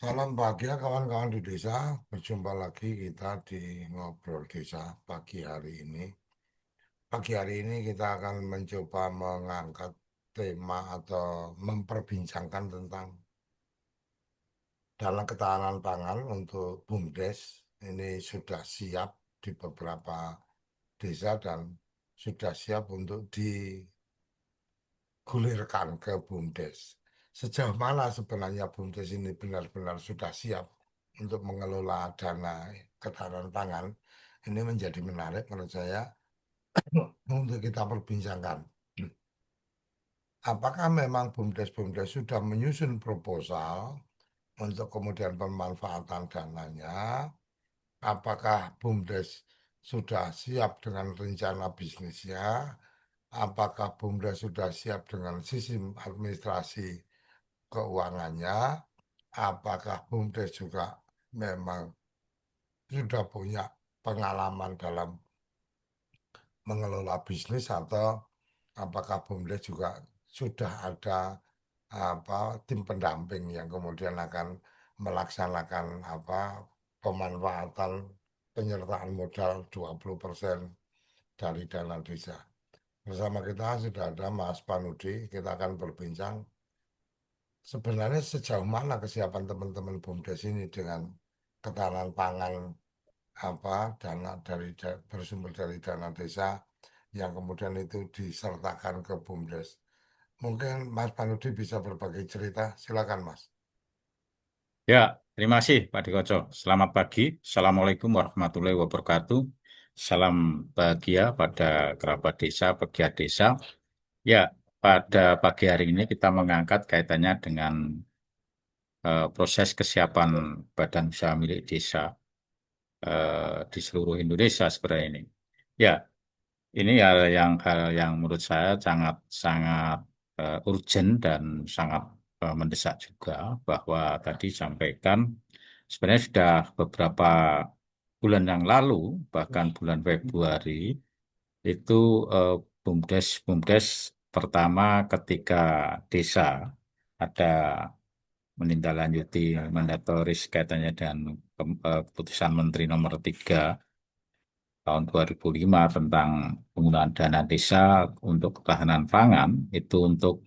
Salam bahagia kawan-kawan di desa. Berjumpa lagi kita di Ngobrol Desa pagi hari ini. Pagi hari ini kita akan mencoba mengangkat tema atau memperbincangkan tentang dalam ketahanan pangan untuk BUMDes. Ini sudah siap di beberapa desa dan sudah siap untuk digulirkan ke BUMDes. Sejauh mana sebenarnya BUMDes ini benar-benar sudah siap untuk mengelola dana ketahanan pangan? Ini menjadi menarik menurut saya untuk kita perbincangkan. Apakah memang BUMDes sudah menyusun proposal untuk kemudian pemanfaatan dananya? Apakah BUMDes sudah siap dengan rencana bisnisnya? Apakah BUMDes sudah siap dengan sistem administrasi keuangannya? Apakah BUMDes juga memang sudah punya pengalaman dalam mengelola bisnis atau apakah BUMDes juga sudah ada tim pendamping yang kemudian akan melaksanakan pemanfaatan penyertaan modal 20% dari dana desa. Bersama kita sudah ada Mas Panudi, kita akan berbincang sebenarnya sejauh mana kesiapan teman-teman BUMDes ini dengan ketahanan pangan dana bersumber dari dana desa yang kemudian itu disertakan ke BUMDes. Mungkin Mas Panudi bisa berbagi cerita, silakan Mas. Ya, terima kasih Pak Dikoco. Selamat pagi. Assalamualaikum warahmatullahi wabarakatuh. Salam bahagia pada kerabat desa, pegiat desa. Ya, pada pagi hari ini kita mengangkat kaitannya dengan proses kesiapan badan usaha milik desa di seluruh Indonesia sebenarnya ini. Ya, ini hal yang menurut saya sangat sangat urgent dan sangat mendesak juga bahwa tadi sampaikan sebenarnya sudah beberapa bulan yang lalu bahkan bulan Februari itu eh, BUMDes pertama ketika desa ada menindaklanjuti mandatoris kaitannya dengan keputusan Menteri Nomor 3 tahun 2005 tentang penggunaan dana desa untuk ketahanan pangan itu untuk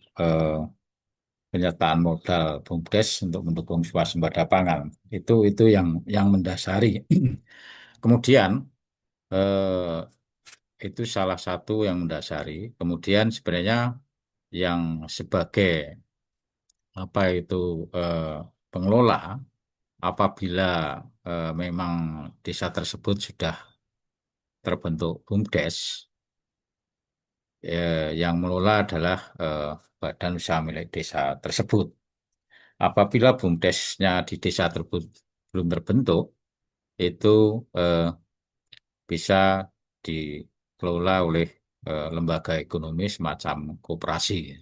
penyertaan modal BUMDes untuk mendukung swasembada pangan itu yang mendasari. Kemudian eh, itu salah satu yang mendasari. Kemudian sebenarnya yang sebagai apa itu eh, pengelola apabila memang desa tersebut sudah terbentuk BUMDes yang mengelola adalah badan usaha milik desa tersebut. Apabila BUMDesnya di desa tersebut belum terbentuk, itu eh, bisa dikelola oleh lembaga ekonomi semacam koperasi.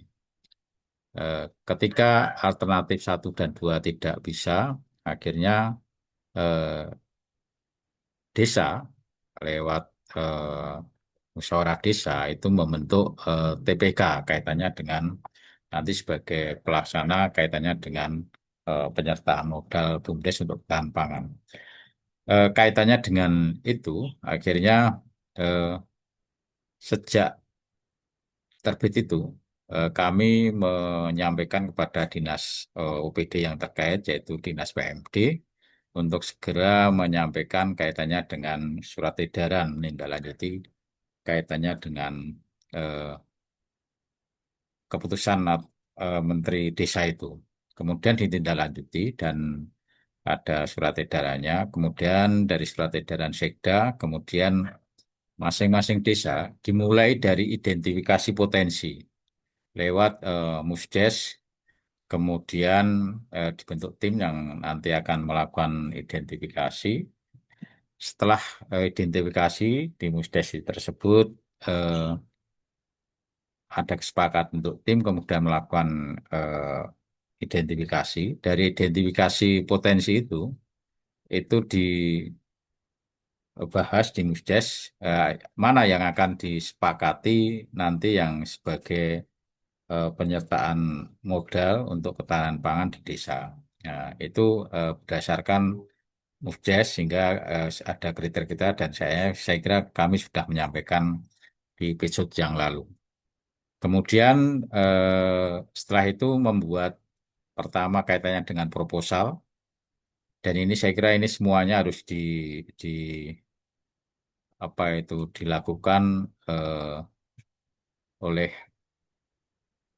Ketika alternatif satu dan dua tidak bisa, akhirnya eh, desa lewat musyawarah desa itu membentuk TPK kaitannya dengan nanti sebagai pelaksana kaitannya dengan penyertaan modal BUMDes untuk bahan pangan. Kaitannya dengan itu, akhirnya eh, sejak terbit itu kami menyampaikan kepada dinas OPD yang terkait yaitu dinas PMD untuk segera menyampaikan kaitannya dengan surat edaran menindaklanjuti kaitannya dengan eh, keputusan Menteri Desa itu. Kemudian ditindaklanjuti dan ada surat edarannya. Kemudian dari surat edaran Sekda, kemudian masing-masing desa dimulai dari identifikasi potensi lewat Musdes, kemudian dibentuk tim yang nanti akan melakukan identifikasi. Setelah identifikasi di Musdes tersebut, eh, ada kesepakatan untuk tim kemudian melakukan identifikasi. Dari identifikasi potensi itu dibahas di Musdes mana yang akan disepakati nanti yang sebagai penyertaan modal untuk ketahanan pangan di desa. Nah, itu berdasarkan MUFJES sehingga ada kriteria dan saya kira kami sudah menyampaikan di episode yang lalu. Kemudian setelah itu membuat pertama kaitannya dengan proposal dan ini saya kira ini semuanya harus di apa itu dilakukan eh, oleh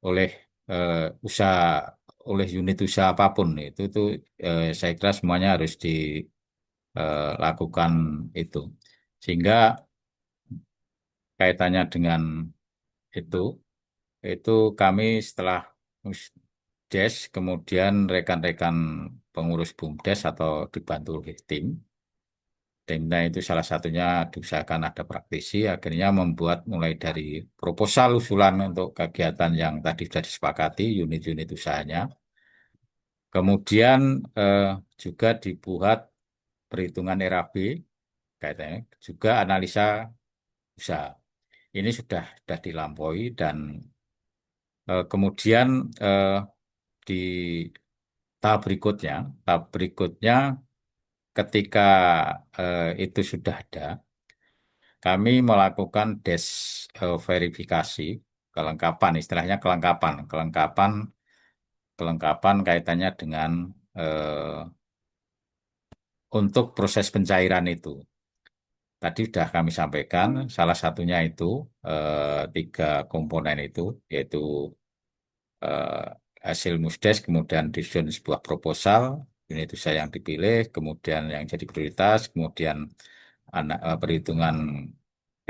oleh eh, usaha oleh unit usaha apapun itu saya kira semuanya harus dilakukan itu sehingga kaitannya dengan itu itu kami setelah Des kemudian rekan-rekan pengurus BUMDes atau dibantu oleh timnya itu salah satunya diusahakan ada praktisi akhirnya membuat mulai dari proposal usulan untuk kegiatan yang tadi sudah disepakati unit-unit usahanya. Kemudian eh, juga dibuat perhitungan RAB kaitannya juga analisa usaha. Ini sudah dilampaui dan kemudian di tahap berikutnya ketika itu sudah ada, kami melakukan verifikasi kelengkapan, istilahnya kelengkapan kaitannya dengan eh, untuk proses pencairan itu. Tadi sudah kami sampaikan, salah satunya itu tiga komponen itu, yaitu eh, hasil musdes, kemudian disusun sebuah proposal, unit usaha yang dipilih, kemudian yang jadi prioritas, kemudian perhitungan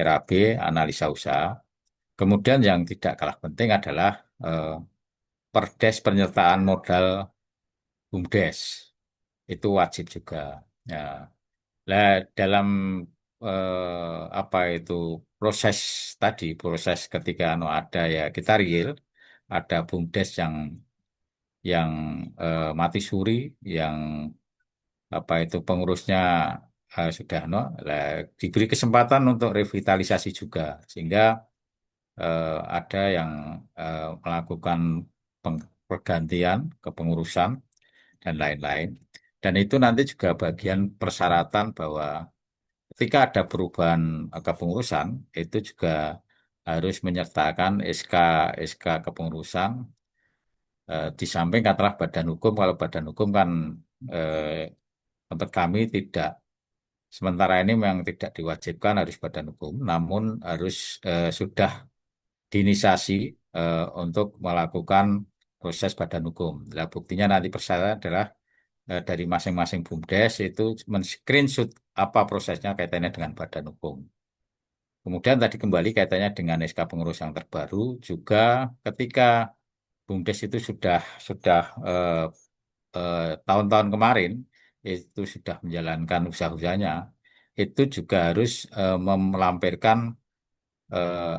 RAB, analisa usaha. Kemudian yang tidak kalah penting adalah eh, perdes penyertaan modal BUMDes. Itu wajib juga. Ya. Lah dalam apa itu proses proses ketika ada ya kita real, ada BUMDes yang mati suri, yang apa itu pengurusnya sudah lah, diberi kesempatan untuk revitalisasi juga sehingga ada yang melakukan pergantian kepengurusan dan lain-lain. Dan itu nanti juga bagian persyaratan bahwa ketika ada perubahan kepengurusan, itu juga harus menyertakan SK kepengurusan di samping katakanlah badan hukum. Kalau badan hukum kan eh, tempat kami tidak, sementara ini memang tidak diwajibkan harus badan hukum, namun harus sudah diinisiasi untuk melakukan proses badan hukum. Nah, buktinya nanti persyaratan adalah dari masing-masing BUMDes itu men-screenshot apa prosesnya kaitannya dengan badan hukum. Kemudian tadi kembali kaitannya dengan SK pengurus yang terbaru juga ketika BUMDes itu sudah tahun-tahun kemarin itu sudah menjalankan usaha-usahanya itu juga harus melampirkan eh,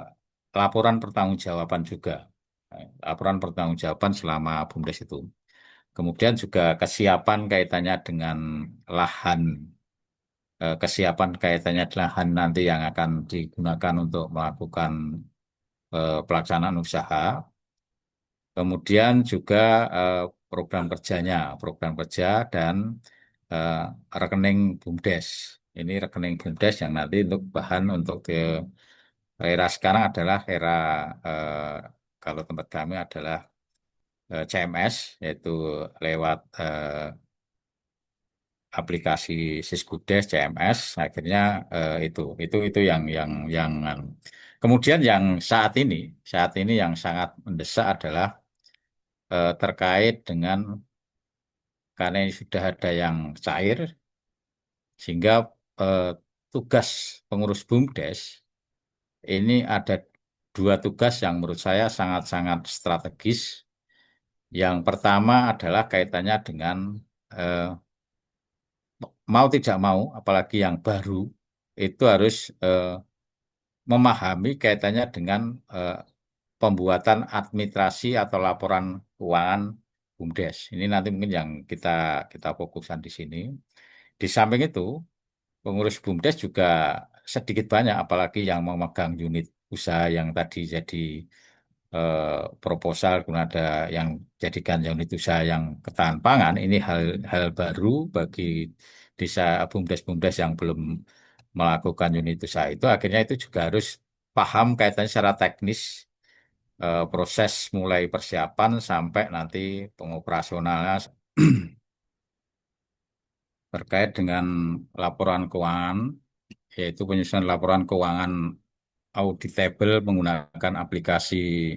laporan pertanggungjawaban juga. Laporan pertanggungjawaban selama BUMDes itu. Kemudian juga kesiapan kaitannya dengan lahan, kesiapan kaitannya dengan lahan nanti yang akan digunakan untuk melakukan pelaksanaan usaha. Kemudian juga eh, program kerja dan eh, rekening BUMDes. Ini rekening BUMDes yang nanti untuk bahan untuk ke era sekarang adalah era eh, kalau tempat kami adalah CMS yaitu lewat aplikasi Siskudes CMS akhirnya itu yang anu. Kemudian yang saat ini yang sangat mendesak adalah terkait dengan karena ini sudah ada yang cair sehingga eh, tugas pengurus BUMDes ini ada dua tugas yang menurut saya sangat-sangat strategis. Yang pertama adalah kaitannya dengan eh, mau tidak mau, apalagi yang baru, itu harus memahami kaitannya dengan eh, pembuatan administrasi atau laporan keuangan BUMDes. Ini nanti mungkin yang kita kita fokuskan di sini. Di samping itu, pengurus BUMDes juga sedikit banyak, apalagi yang memegang unit usaha yang tadi jadi proposal kemudian ada yang jadikan unit usaha yang ketahan pangan, ini hal baru bagi desa BUMDes-BUMDes yang belum melakukan unit usaha itu. Akhirnya itu juga harus paham kaitannya secara teknis, proses mulai persiapan sampai nanti pengoperasionalnya terkait dengan laporan keuangan, yaitu penyusunan laporan keuangan auditable menggunakan aplikasi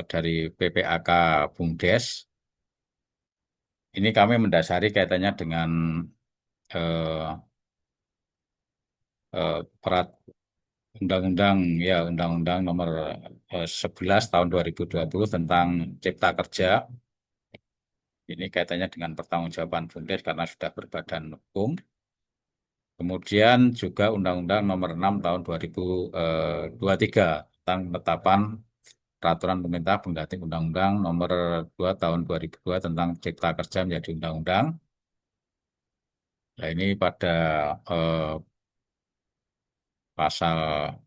dari PPAK BUMDes. Ini kami mendasari kaitannya dengan eh, perat undang-undang undang-undang nomor 11 tahun 2020 tentang Cipta Kerja. Ini kaitannya dengan pertanggungjawaban BUMDes karena sudah berbadan hukum. Kemudian juga Undang-Undang Nomor 6 Tahun 2023 tentang penetapan peraturan pemerintah pengganti Undang-Undang Nomor 2 Tahun 2002 tentang Cipta Kerja menjadi undang-undang. Nah, ini pada eh, pasal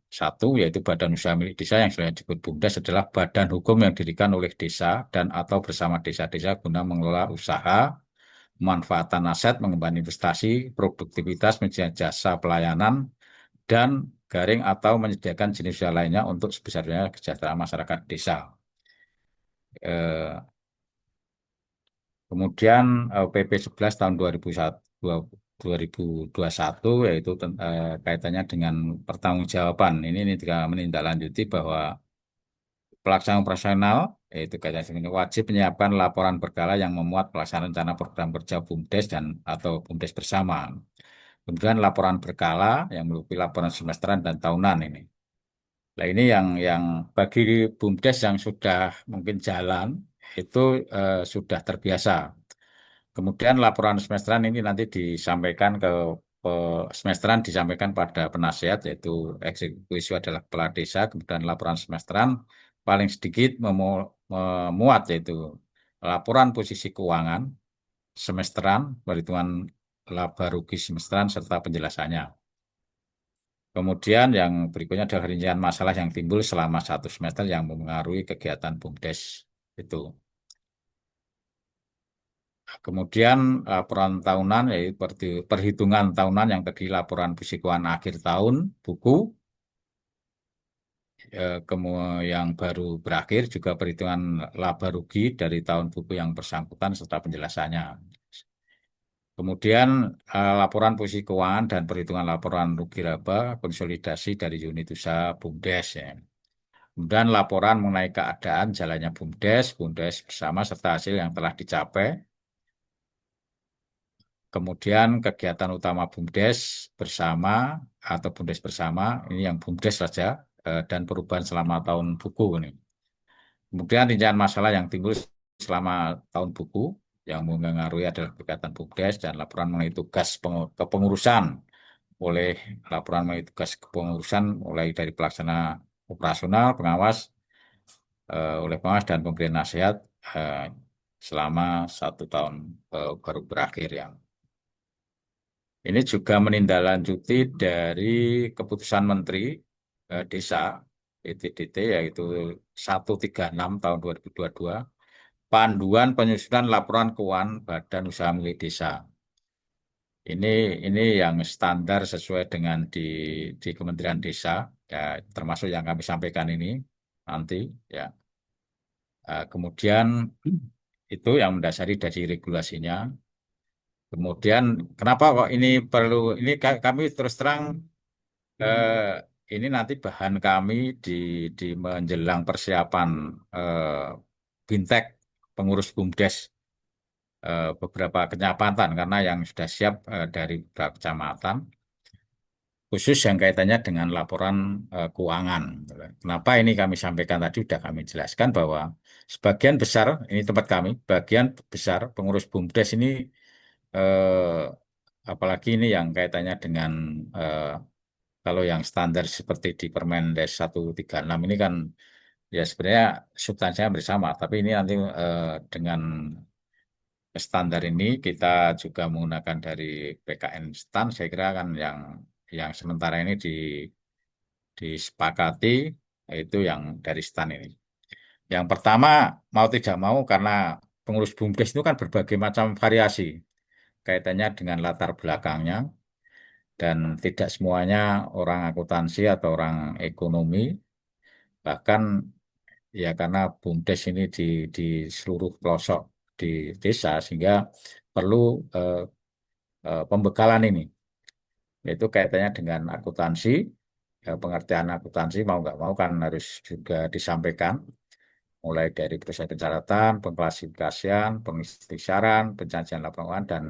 1 yaitu Badan Usaha Milik Desa yang sudah disebut BUMDes adalah badan hukum yang didirikan oleh desa dan atau bersama desa-desa guna mengelola usaha, pemanfaatan aset, mengembangkan investasi, produktivitas, menjaga jasa pelayanan, dan garing atau menyediakan jenis usaha lainnya untuk sebesar-besarnya kesejahteraan masyarakat desa. Eh, Kemudian PP 11 tahun 2021 yaitu kaitannya dengan pertanggungjawaban. Ini juga menindaklanjuti bahwa pelaksanaan operasional yaitu kaitannya dengan wajib menyiapkan laporan berkala yang memuat pelaksanaan rencana program kerja BUMDes dan atau BUMDes bersama. Kemudian laporan berkala yang meliputi laporan semesteran dan tahunan ini. Nah, ini yang bagi BUMDes yang sudah mungkin jalan itu sudah terbiasa. Kemudian laporan semesteran ini nanti disampaikan semesteran disampaikan pada penasihat yaitu eksekutif adalah kepala desa. Kemudian laporan semesteran paling sedikit memuat yaitu laporan posisi keuangan semesteran, perhitungan laba rugi semesteran serta penjelasannya. Kemudian yang berikutnya adalah rincian masalah yang timbul selama 1 semester yang mempengaruhi kegiatan BUMDes itu. Kemudian laporan tahunan yaitu perhitungan tahunan yang terdiri laporan fisikuan akhir tahun, buku, yang baru berakhir juga perhitungan laba rugi dari tahun buku yang bersangkutan serta penjelasannya. Kemudian laporan posisi keuangan dan perhitungan laporan rugi laba konsolidasi dari unit usaha BUMDes ya. Kemudian laporan mengenai keadaan jalannya BUMDes, BUMDes bersama serta hasil yang telah dicapai. Kemudian kegiatan utama BUMDes bersama atau BUMDes bersama, ini yang BUMDes saja, dan perubahan selama tahun buku ini. Kemudian rincian masalah yang timbul selama tahun buku, yang mempengaruhi adalah kegiatan BUMDes dan laporan mengenai tugas kepengurusan oleh laporan mengenai tugas kepengurusan mulai dari pelaksana operasional, pengawas, oleh pengawas dan pemberian nasihat selama 1 tahun baru berakhir ya. Ini juga menindaklanjuti dari keputusan Menteri Desa PTDT yaitu 136 tahun 2022 Panduan Penyusunan Laporan Keuangan Badan Usaha Milik Desa. Ini ini yang standar sesuai dengan di Kementerian Desa ya termasuk yang kami sampaikan ini nanti ya. Kemudian itu yang mendasari dari regulasinya. Kemudian kenapa kok ini perlu ini kami terus terang eh, ini nanti bahan kami di menjelang persiapan Bintek pengurus BUMDes beberapa kecamatan karena yang sudah siap dari beberapa kecamatan khusus yang kaitannya dengan laporan keuangan. Kenapa ini kami sampaikan tadi sudah kami jelaskan bahwa sebagian besar ini tempat kami, bagian besar pengurus BUMDes ini eh, apalagi ini yang kaitannya dengan kalau yang standar seperti di Permendes 136 ini kan ya sebenarnya substansinya bersama, tapi ini nanti dengan standar ini kita juga menggunakan dari PKN STAN, saya kira kan yang sementara ini disepakati Itu yang dari STAN ini. Yang pertama, mau tidak mau karena pengurus BUMDes itu kan berbagai macam variasi kaitannya dengan latar belakangnya dan tidak semuanya orang akuntansi atau orang ekonomi, bahkan ya karena BUMDes ini di seluruh pelosok di desa sehingga perlu eh, pembekalan ini, yaitu kaitannya dengan akuntansi, pengertian akuntansi mau nggak mau kan harus juga disampaikan, mulai dari proses pencatatan, pengklasifikasian, pengistisyaran, pencacian laporan, dan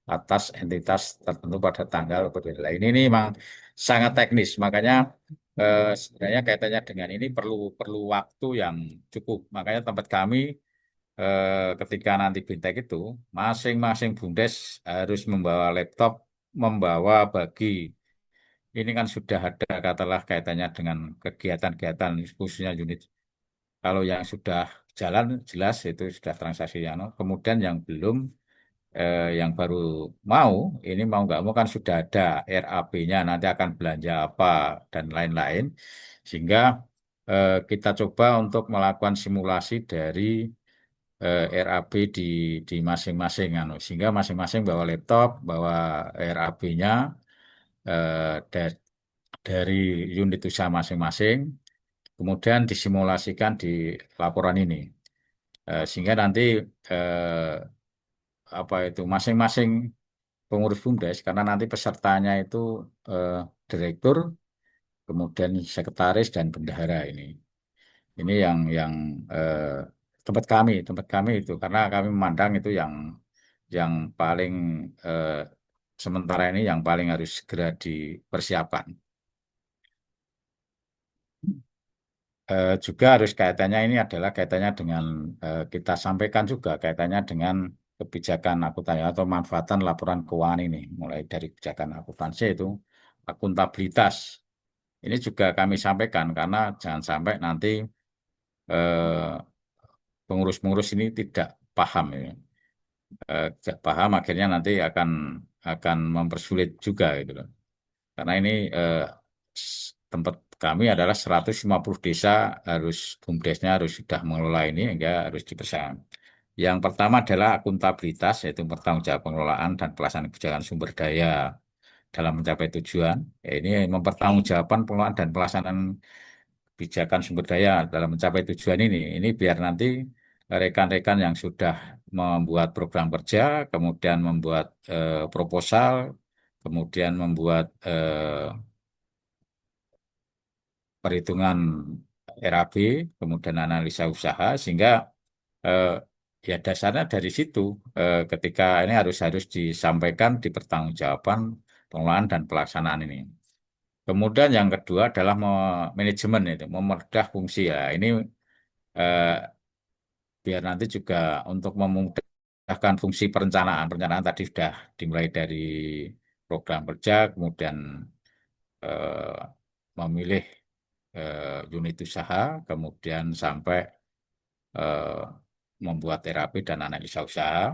atas entitas tertentu pada tanggal berbeda. Ini memang sangat teknis, makanya sebenarnya kaitannya dengan ini perlu perlu waktu yang cukup. Makanya tempat kami ketika nanti bintek itu, masing-masing BUMDes harus membawa laptop, membawa bagi. Ini kan sudah ada katalah kaitannya dengan kegiatan-kegiatan khususnya unit. Kalau yang sudah jalan jelas itu sudah transaksi yang kemudian yang belum yang baru mau ini mau nggak mau kan sudah ada RAP-nya nanti akan belanja apa dan lain-lain sehingga kita coba untuk melakukan simulasi dari RAP di masing-masing sehingga masing-masing bawa laptop bawa RAP-nya dari unit usaha masing-masing kemudian disimulasikan di laporan ini. Sehingga nanti eh, apa itu masing-masing pengurus BUMDes karena nanti pesertanya itu eh, direktur, kemudian sekretaris dan bendahara ini. Ini yang tempat kami itu karena kami memandang itu yang paling eh, sementara ini yang paling harus segera dipersiapkan. Juga harus kaitannya ini adalah kaitannya dengan kita sampaikan juga kaitannya dengan kebijakan akuntansi atau manfaatan laporan keuangan ini, mulai dari kebijakan akuntansi itu akuntabilitas. Ini juga kami sampaikan karena jangan sampai nanti eh, pengurus-pengurus ini tidak paham ya. Tidak paham akhirnya nanti akan mempersulit juga gitu loh. Karena ini tempat kami adalah 150 desa harus BUMDesnya harus sudah mengelola ini hingga harus dipesan. Yang pertama adalah akuntabilitas, yaitu bertanggung pengelolaan dan pelaksanaan kebijakan sumber daya dalam mencapai tujuan. Ya, ini mempertanggungjawabkan pengelolaan dan pelaksanaan kebijakan sumber daya dalam mencapai tujuan ini. Ini biar nanti rekan-rekan yang sudah membuat program kerja, kemudian membuat proposal, kemudian membuat perhitungan RAB, kemudian analisa usaha, sehingga eh, ya dasarnya dari situ ketika ini harus harus disampaikan di pertanggungjawaban pengelolaan dan pelaksanaan ini. Kemudian yang kedua adalah manajemen itu, mempermudah fungsi ya. Ini eh, biar nanti juga untuk memudahkan fungsi perencanaan. Perencanaan tadi sudah dimulai dari program kerja, kemudian eh, memilih unit usaha, kemudian sampai eh, membuat terapi dan analisa usaha.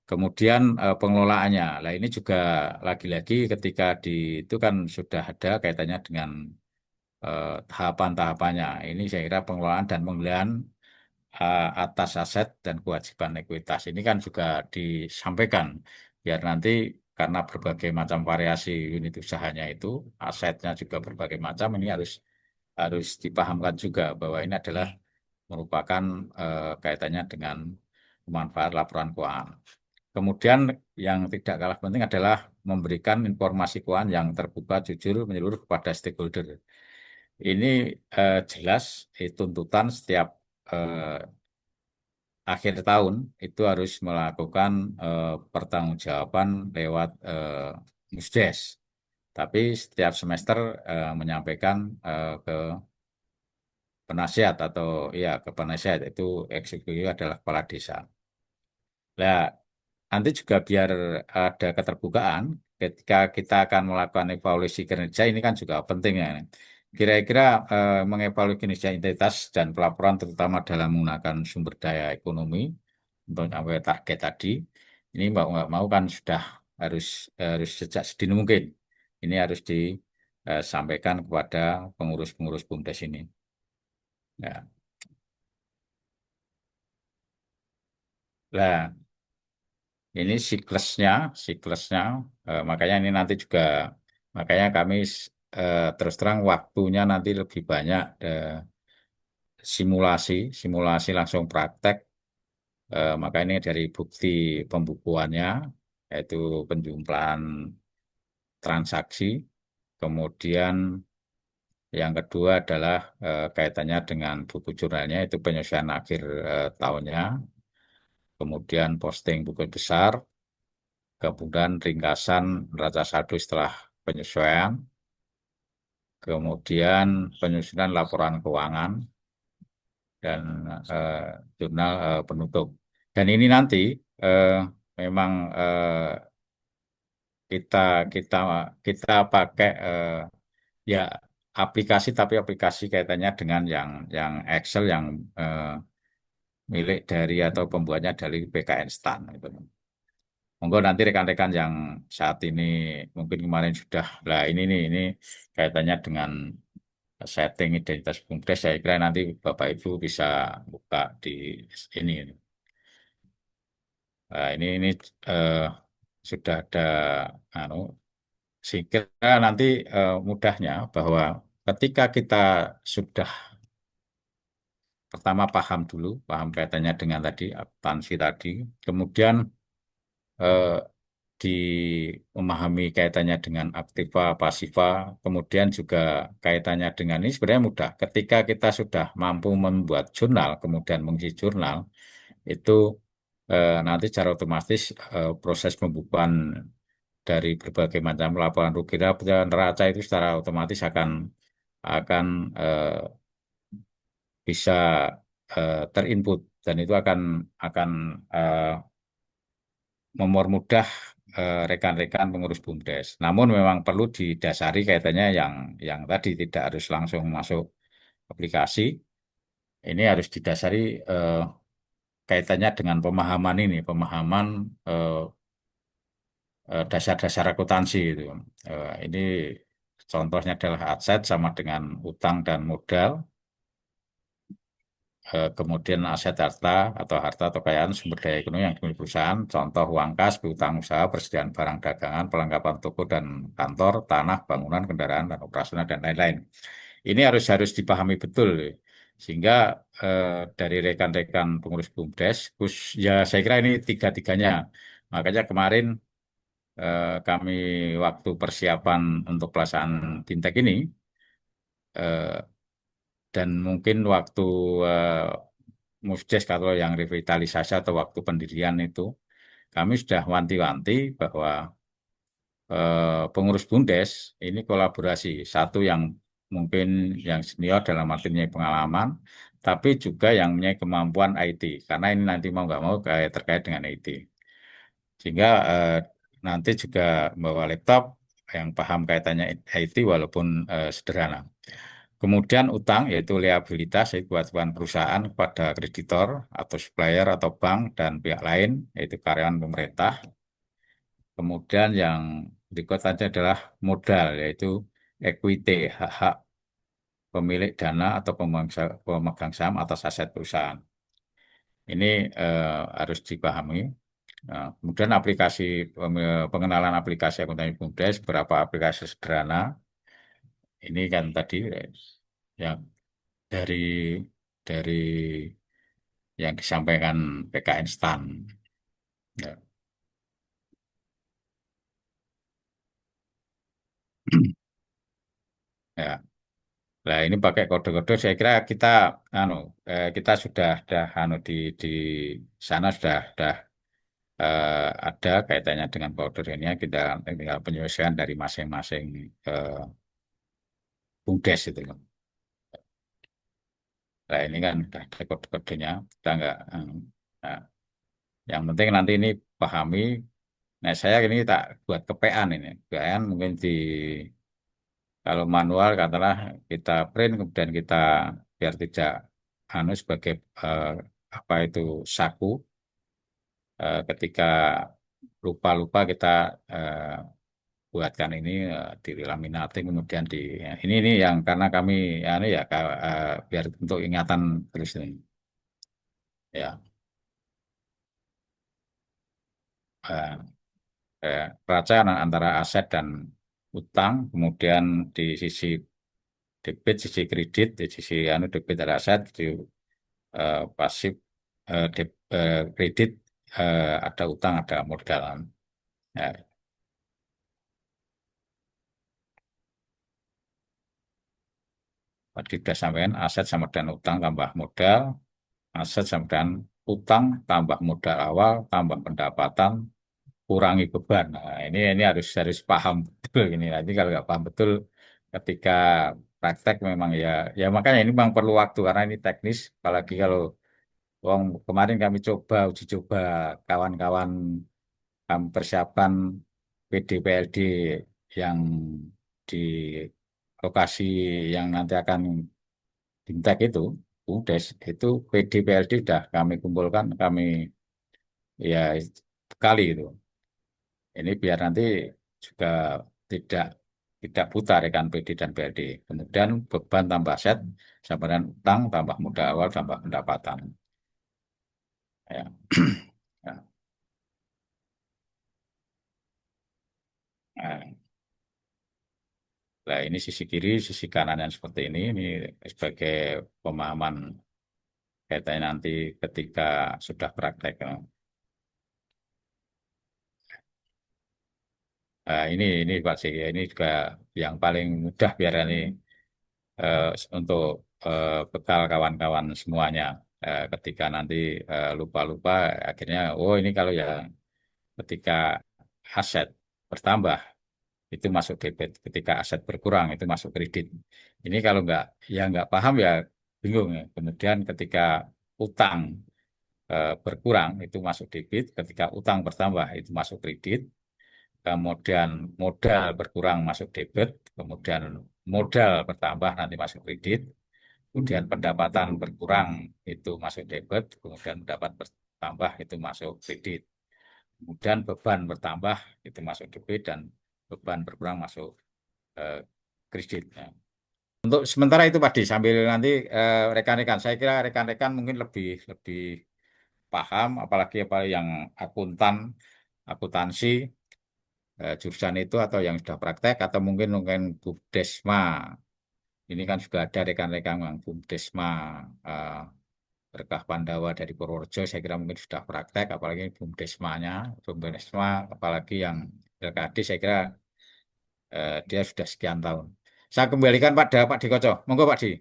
Kemudian pengelolaannya. Nah, ini juga lagi-lagi ketika itu kan sudah ada kaitannya dengan tahapan-tahapannya. Ini saya kira pengelolaan dan penggalian atas aset dan kewajiban ekuitas. Ini kan juga disampaikan biar nanti karena berbagai macam variasi unit usahanya itu, asetnya juga berbagai macam, ini harus harus dipahamkan juga bahwa ini adalah merupakan kaitannya dengan manfaat laporan keuangan. Kemudian yang tidak kalah penting adalah memberikan informasi keuangan yang terbuka, jujur, menyeluruh kepada stakeholder. Ini jelas tuntutan setiap eh, akhir tahun itu harus melakukan pertanggungjawaban lewat Musdes. Tapi setiap semester menyampaikan ke penasihat atau ya ke penasihat itu eksekutif adalah kepala desa. Nah, nanti juga biar ada keterbukaan ketika kita akan melakukan evaluasi kinerja ini kan juga penting ya. Kira-kira mengevaluasi kinerja entitas dan pelaporan terutama dalam menggunakan sumber daya ekonomi untuk sampai target tadi. Ini mau nggak mau kan sudah harus harus sejak sedini mungkin. Ini harus sampaikan kepada pengurus-pengurus BUMDes ini. Ya. Nah, ini siklusnya, makanya ini nanti juga, makanya kami terus terang waktunya nanti lebih banyak simulasi, simulasi langsung praktek. Maka ini dari bukti pembukuannya, yaitu penjumlahan transaksi, kemudian yang kedua adalah kaitannya dengan buku jurnalnya, itu penyelesaian akhir tahunnya, kemudian posting buku besar, kemudian ringkasan neraca saldo setelah penyesuaian, kemudian penyusunan laporan keuangan, dan eh, jurnal penutup. Dan ini nanti eh, memang kita kita kita pakai ya aplikasi, tapi aplikasi kaitannya dengan yang Excel yang eh, milik dari atau pembuatnya dari PKN Stan gitu. Monggo nanti rekan-rekan yang saat ini mungkin kemarin sudah, lah ini nih ini kaitannya dengan setting identitas BUMDes, saya kira nanti Bapak Ibu bisa buka di ini. Nah, ini eh, sudah ada anu, sehingga nanti mudahnya bahwa ketika kita sudah pertama paham dulu, paham kaitannya dengan tadi akuntansi tadi, kemudian eh, di memahami kaitannya dengan aktiva, pasiva, kemudian juga kaitannya dengan ini sebenarnya mudah. Ketika kita sudah mampu membuat jurnal, kemudian mengisi jurnal, itu nanti secara otomatis proses pembukuan dari berbagai macam laporan rugi dan neraca itu secara otomatis akan bisa terinput, dan itu akan mempermudah rekan-rekan pengurus BUMDes. Namun memang perlu didasari kaitannya yang tadi tidak harus langsung masuk aplikasi. Ini harus didasari kaitannya dengan pemahaman ini, pemahaman eh, dasar-dasar akuntansi itu. Ini contohnya adalah aset sama dengan utang dan modal, kemudian aset harta atau harta atau kekayaan sumber daya ekonomi yang dimiliki perusahaan, contoh uang kas, piutang usaha, persediaan barang dagangan, perlengkapan toko dan kantor, tanah, bangunan, kendaraan, dan operasional, dan lain-lain. Ini harus harus dipahami betul, sehingga dari rekan-rekan pengurus BUMDes, ya saya kira ini tiga-tiganya. Makanya kemarin kami waktu persiapan untuk pelaksanaan fintech ini, eh, dan mungkin waktu eh, Musdes kalau yang revitalisasi atau waktu pendirian itu, kami sudah wanti-wanti bahwa pengurus BUMDes ini kolaborasi. Satu yang mungkin yang senior dalam artinya pengalaman, tapi juga yang punya kemampuan IT. Karena ini nanti mau nggak mau terkait dengan IT. Sehingga nanti juga bawa laptop yang paham kaitannya IT walaupun sederhana. Kemudian utang yaitu liabilitas, yaitu kewajiban perusahaan kepada kreditor atau supplier atau bank dan pihak lain, yaitu karyawan pemerintah. Kemudian yang berikutnya adalah modal, yaitu equity, hak-hak pemilik dana atau pemegang saham atas aset perusahaan. Ini harus dipahami. Nah, kemudian aplikasi, pengenalan aplikasi akuntansi BUMDes, beberapa aplikasi sederhana. Ini kan tadi yang dari dari yang disampaikan PKN STAN. Ya. Ya. Nah, ini pakai kode-kode. Saya kira kita sudah di sana sudah ada kaitannya dengan kode ini. Kita tinggal penyelesaian dari masing-masing eh, BUMDes itu. Nah, ini kan udah ada kode-kodenya. Kita nggak. Nah, yang penting nanti ini pahami. Nah, saya ini tak buat kepean ini. Kepean mungkin kalau manual katakanlah kita print kemudian kita biar tidak sebagai eh, apa itu saku, ketika lupa-lupa kita eh, buatkan ini dilaminating kemudian ini yang karena kami ya, ini ya biar untuk ingatan terus ini ya eh, peracaan antara aset dan utang kemudian di sisi debit sisi kredit di sisi debit ada aset di pasif kredit ada utang ada modal ya, tadi sudah sampaikan aset sama dengan utang tambah modal aset sama dengan utang tambah modal awal tambah pendapatan kurangi beban. Nah, ini harus harus paham betul ini. Nanti kalau nggak paham betul ketika praktek memang ya ya makanya ini memang perlu waktu karena ini teknis. Apalagi kalau wong kemarin kami coba uji coba kawan-kawan kami persiapan PDPLD yang di lokasi yang nanti akan Bintek itu, UDES itu PDPLD sudah kami kumpulkan kami ya kali itu. Ini biar nanti juga tidak tidak buta rekan PD dan PLD. Kemudian beban tambah set, sama dengan utang tambah modal awal tambah pendapatan. Ya. Ya. Nah, nah, ini sisi kiri, sisi kanan yang seperti ini sebagai pemahaman kaitannya nanti ketika sudah praktek. Nah, ini Pak Sih, ini juga yang paling mudah biar ini eh, untuk bekal kawan-kawan semuanya. Ketika nanti lupa-lupa, akhirnya, oh ini kalau ya ketika aset bertambah itu masuk debit, ketika aset berkurang itu masuk kredit. Ini kalau nggak paham ya bingung ya. Kemudian ketika utang berkurang itu masuk debit, ketika utang bertambah itu masuk kredit, kemudian modal berkurang masuk debit, kemudian modal bertambah nanti masuk kredit, kemudian pendapatan berkurang itu masuk debit, kemudian pendapat bertambah itu masuk kredit, kemudian beban bertambah itu masuk debit dan beban berkurang masuk eh, kredit. Ya. Untuk sementara itu Pak Di, sambil nanti rekan-rekan, saya kira rekan-rekan mungkin lebih lebih paham, apalagi apa yang akuntan, akuntansi, jurusan itu atau yang sudah praktek atau mungkin mungkin Bumdesma. Ini kan juga ada rekan-rekan yang Bumdesma eh, Berkah Pandawa dari Purworejo, saya kira mungkin sudah praktek, apalagi Bumdesmanya, Bumdesma, apalagi yang LKD, saya kira dia sudah sekian tahun. Saya kembalikan pada Pak Dikoco. Monggo Pak Di.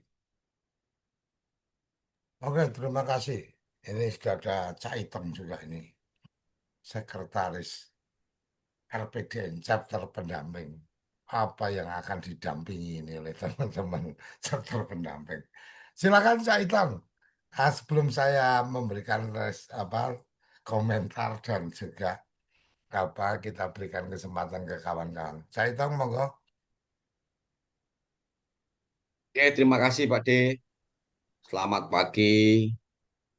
Oke, terima kasih. Ini sudah ada Cak Item juga ini, sekretaris RPDN chapter pendamping. Apa yang akan didampingi ini oleh teman-teman chapter pendamping. Silakan Cak Item. Sebelum saya memberikan komentar dan juga kita berikan kesempatan ke kawan-kawan. Cak Item, monggo. Oke, terima kasih Pak D. Selamat pagi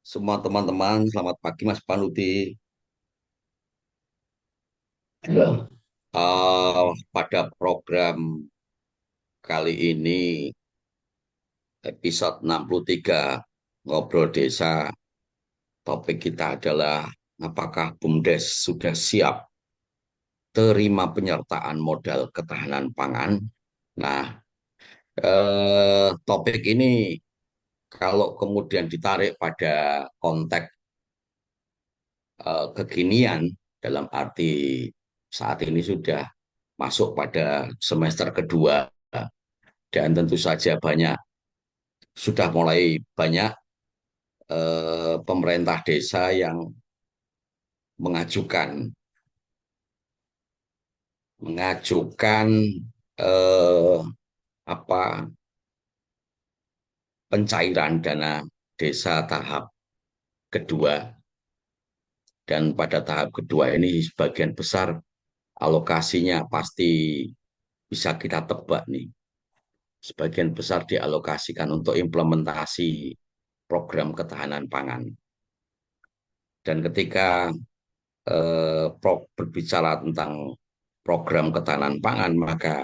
semua teman-teman. Selamat pagi Mas Panuti. Pada program kali ini, episode 63, Ngobrol Desa, topik kita adalah apakah BUMDes sudah siap terima penyertaan modal ketahanan pangan? Nah, topik ini kalau kemudian ditarik pada konteks kekinian dalam arti saat ini sudah masuk pada semester kedua dan tentu saja sudah mulai banyak pemerintah desa yang mengajukan mengajukan eh, apa pencairan dana desa tahap kedua, dan pada tahap kedua ini sebagian besar alokasinya pasti bisa kita tebak nih. Sebagian besar dialokasikan untuk implementasi program ketahanan pangan. Dan ketika berbicara tentang program ketahanan pangan, maka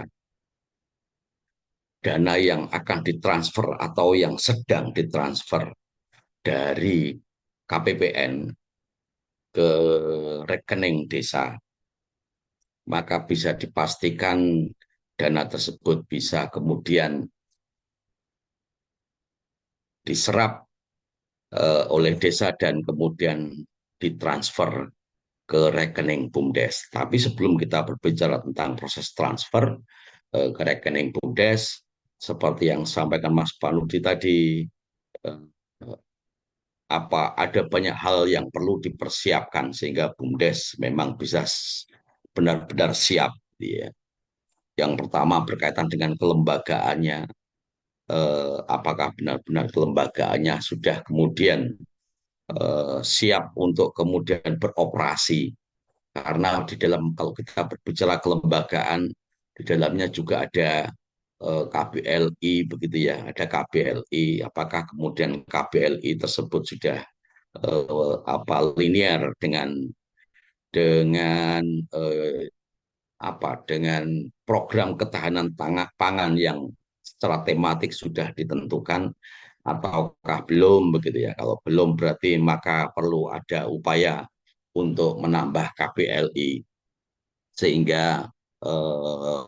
dana yang akan ditransfer atau yang sedang ditransfer dari KPPN ke rekening desa, maka bisa dipastikan dana tersebut bisa kemudian diserap oleh desa dan kemudian ditransfer ke rekening BUMDes. Tapi sebelum kita berbicara tentang proses transfer ke rekening BUMDes, seperti yang sampaikan Mas Panudi tadi, eh, ada banyak hal yang perlu dipersiapkan sehingga BUMDes memang bisa benar-benar siap. Ya. Yang pertama berkaitan dengan kelembagaannya, apakah benar-benar kelembagaannya sudah kemudian siap untuk kemudian beroperasi. Karena di dalam, kalau kita berbicara kelembagaan, di dalamnya juga ada KBLI begitu ya, ada KBLI. Apakah kemudian KBLI tersebut sudah linear dengan eh, dengan program ketahanan pangan yang secara tematik sudah ditentukan ataukah belum begitu ya. Kalau belum berarti maka perlu ada upaya untuk menambah KBLI sehingga eh,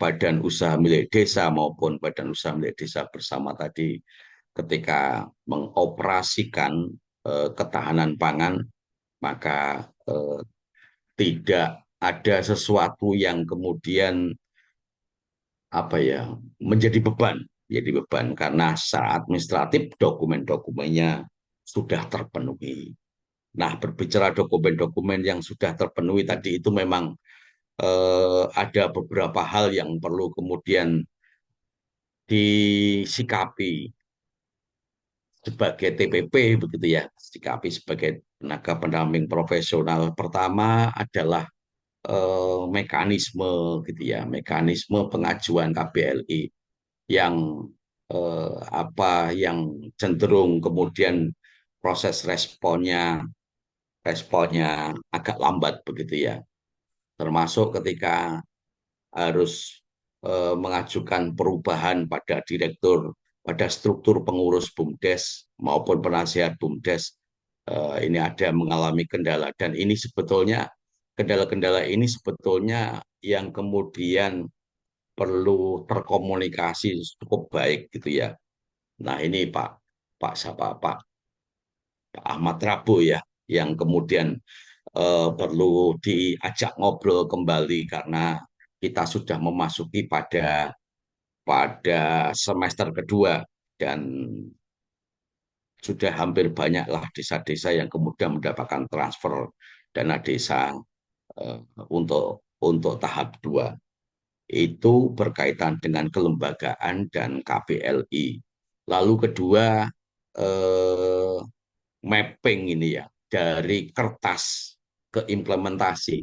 badan usaha milik desa maupun badan usaha milik desa bersama tadi ketika mengoperasikan ketahanan pangan, maka tidak ada sesuatu yang kemudian menjadi beban karena secara administratif dokumen-dokumennya sudah terpenuhi. Nah, berbicara dokumen-dokumen yang sudah terpenuhi tadi itu memang ada beberapa hal yang perlu kemudian disikapi sebagai TPP begitu ya, sikapi sebagai tenaga pendamping profesional. Pertama adalah mekanisme gitu ya, mekanisme pengajuan KBLI yang yang cenderung kemudian proses responnya agak lambat begitu ya, termasuk ketika harus mengajukan perubahan pada struktur pengurus BUMDes maupun penasihat BUMDes. Ini ada mengalami kendala dan ini sebetulnya kendala-kendala ini sebetulnya yang kemudian perlu terkomunikasi cukup baik gitu ya. Nah ini Pak Pak siapa Pak Pak Ahmad Rabu ya yang kemudian perlu diajak ngobrol kembali karena kita sudah memasuki pada semester kedua dan sudah hampir banyaklah desa-desa yang kemudian mendapatkan transfer dana desa eh, untuk tahap 2. Itu berkaitan dengan kelembagaan dan KPLI. Lalu kedua, eh, mapping ini ya, dari kertas ke implementasi.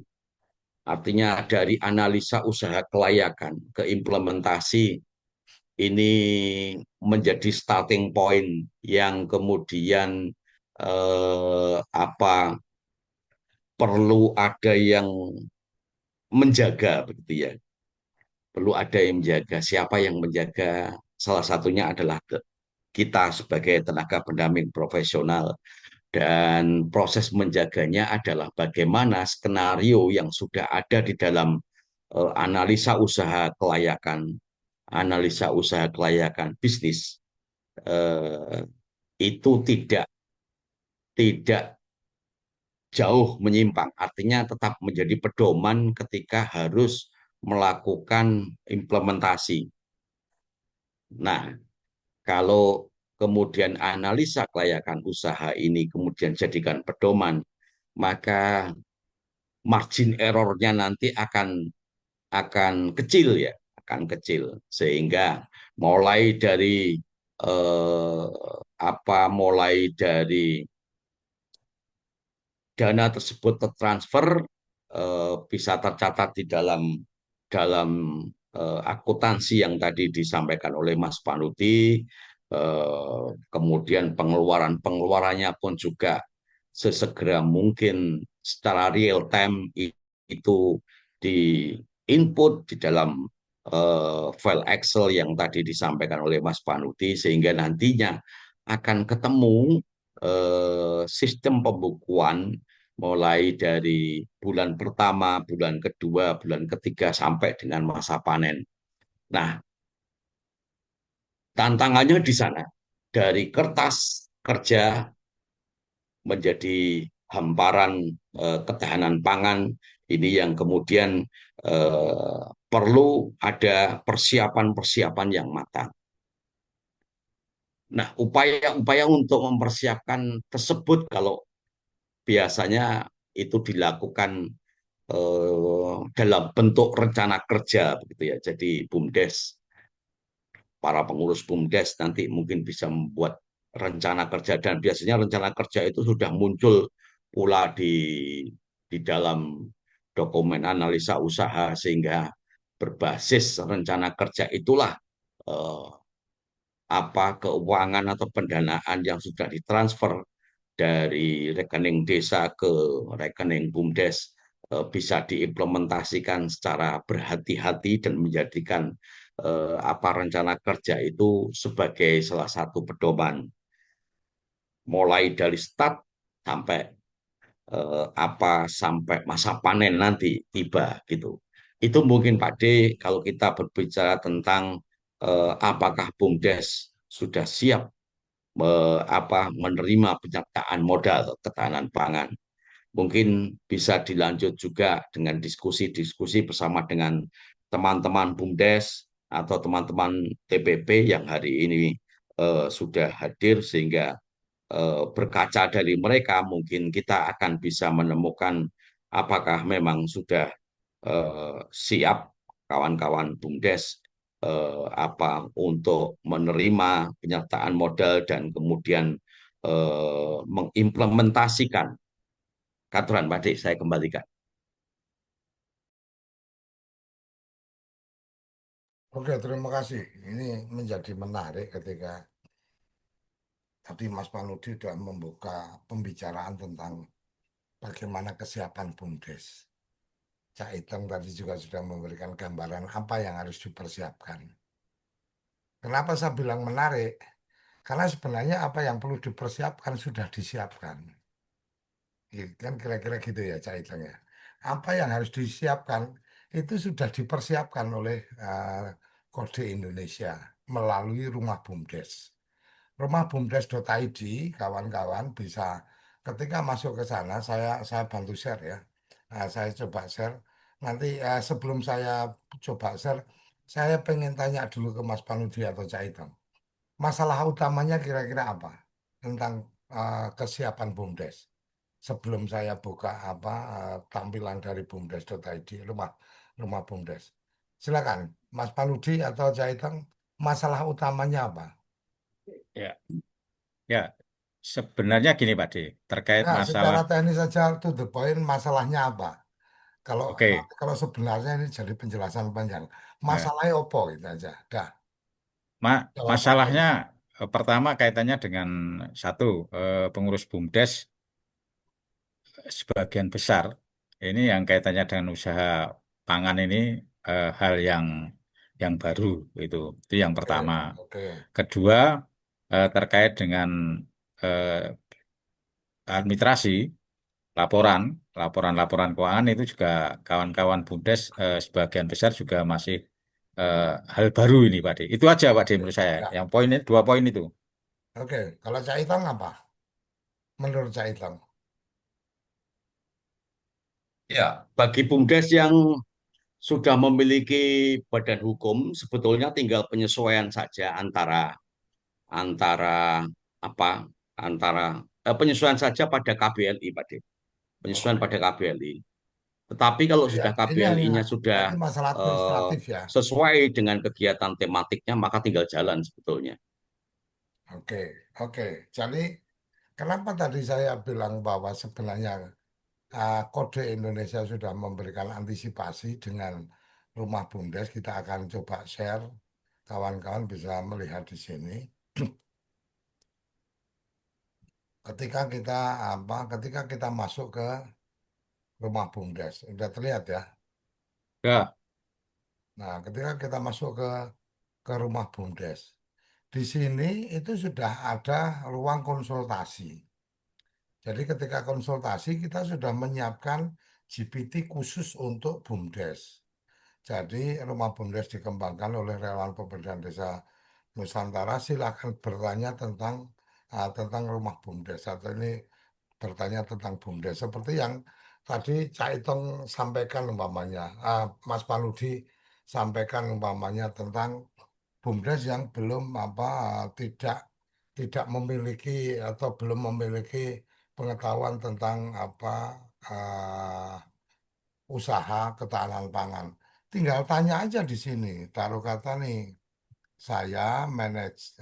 Artinya dari analisa usaha kelayakan ke implementasi ini menjadi starting point yang kemudian perlu ada yang menjaga begitu ya. Perlu ada yang menjaga. Siapa yang menjaga? Salah satunya adalah kita sebagai tenaga pendamping profesional dan proses menjaganya adalah bagaimana skenario yang sudah ada di dalam analisa usaha kelayakan bisnis eh, itu tidak jauh menyimpang, artinya tetap menjadi pedoman ketika harus melakukan implementasi. Nah, kalau kemudian analisa kelayakan usaha ini kemudian jadikan pedoman, maka margin errornya nanti akan kecil ya, akan kecil sehingga mulai dari eh, mulai dari dana tersebut tertransfer bisa tercatat di dalam akuntansi yang tadi disampaikan oleh Mas Panuti, kemudian pengeluarannya pun juga sesegera mungkin secara real time itu di input di dalam file Excel yang tadi disampaikan oleh Mas Panudi, sehingga nantinya akan ketemu sistem pembukuan mulai dari bulan pertama, bulan kedua, bulan ketiga sampai dengan masa panen. Nah, tantangannya di sana dari kertas kerja menjadi hamparan ketahanan pangan ini yang kemudian perlu ada persiapan-persiapan yang matang. Nah, upaya-upaya untuk mempersiapkan tersebut kalau biasanya itu dilakukan dalam bentuk rencana kerja begitu ya. Jadi BUMDes, para pengurus BUMDes nanti mungkin bisa membuat rencana kerja, dan biasanya rencana kerja itu sudah muncul pula di dalam dokumen analisa usaha, sehingga berbasis rencana kerja itulah eh, apa keuangan atau pendanaan yang sudah ditransfer dari rekening desa ke rekening BUMDes bisa diimplementasikan secara berhati-hati dan menjadikan apa rencana kerja itu sebagai salah satu pedoman mulai dari start sampai apa sampai masa panen nanti tiba gitu. Itu mungkin Pak D kalau kita berbicara tentang apakah BUMDes sudah siap apa menerima penyertaan modal ketahanan pangan. Mungkin bisa dilanjut juga dengan diskusi-diskusi bersama dengan teman-teman BUMDes atau teman-teman TPP yang hari ini sudah hadir, sehingga berkaca dari mereka mungkin kita akan bisa menemukan apakah memang sudah siap kawan-kawan BUMDes apa untuk menerima penyertaan modal dan kemudian mengimplementasikan. Katuran Pak Dik, saya kembalikan. Oke, terima kasih. Ini menjadi menarik ketika tadi Mas Panudi sudah membuka pembicaraan tentang bagaimana kesiapan BUMDes. Cak Iteng tadi juga sudah memberikan gambaran apa yang harus dipersiapkan. Kenapa saya bilang menarik? Karena sebenarnya apa yang perlu dipersiapkan sudah disiapkan. Gitu kan kira-kira gitu ya Cak Iteng ya. Apa yang harus disiapkan itu sudah dipersiapkan oleh Kode Indonesia melalui Rumah BUMDes. Rumah BUMDes.id, kawan-kawan bisa ketika masuk ke sana, saya bantu share ya. Saya coba share. Nanti sebelum saya coba share, saya pengen tanya dulu ke Mas Panudi atau Cak Iteng. Masalah utamanya kira-kira apa tentang kesiapan BUMDes? Sebelum saya buka apa tampilan dari bumdes.id, rumah rumah BUMDes. Silakan, Mas Panudi atau Cak Iteng, masalah utamanya apa? Ya, ya. Sebenarnya gini Pak D, terkait Nah, masalah, secara teknis saja to the point masalahnya apa? Kalau oke, kalau sebenarnya ini jadi penjelasan panjang. eh, Masalahnya apa gitu aja. Dah, jawabannya. masalahnya pertama kaitannya dengan satu, pengurus BUMDes sebagian besar ini yang kaitannya dengan usaha pangan ini hal yang baru itu yang Oke, pertama. oke. Kedua, terkait dengan eh, administrasi laporan laporan-laporan keuangan itu juga kawan-kawan BUMDes sebagian besar juga masih eh, hal baru ini Pak D. Itu aja Pak D Oke, menurut saya. ya. Yang poin ini dua poin itu. Oke, kalau Cak Iteng apa? Menurut Cak Iteng. Ya, bagi BUMDes yang sudah memiliki badan hukum, sebetulnya tinggal penyesuaian saja antara antara apa antara penyesuaian saja pada KBLI, Pak D. Penyesuaian Oke. pada KBLI. Tetapi kalau Ya, sudah ini hanya KBLI-nya sudah berarti masalah eh, administratif ya. sesuai dengan kegiatan tematiknya, maka tinggal jalan sebetulnya. Oke, oke. Jadi kenapa tadi saya bilang bahwa sebenarnya Kode Indonesia sudah memberikan antisipasi dengan rumah BUMDes. Kita akan coba share, kawan-kawan bisa melihat di sini. Ketika kita masuk ke rumah BUMDes, sudah terlihat ya. Ya, Nah, ketika kita masuk ke rumah BUMDes, di sini itu sudah ada ruang konsultasi. Jadi ketika konsultasi kita sudah menyiapkan GPT khusus untuk BUMDes. Jadi rumah BUMDes dikembangkan oleh relawan pemberdayaan desa Nusantara. Silakan bertanya tentang rumah BUMDes atau ini bertanya tentang BUMDes seperti yang tadi Cak Itong sampaikan umpamanya, Mas Paludi sampaikan umpamanya tentang BUMDes yang belum tidak tidak memiliki atau belum memiliki pengetahuan tentang usaha ketahanan pangan. Tinggal tanya aja di sini. Taruh kata nih, saya manage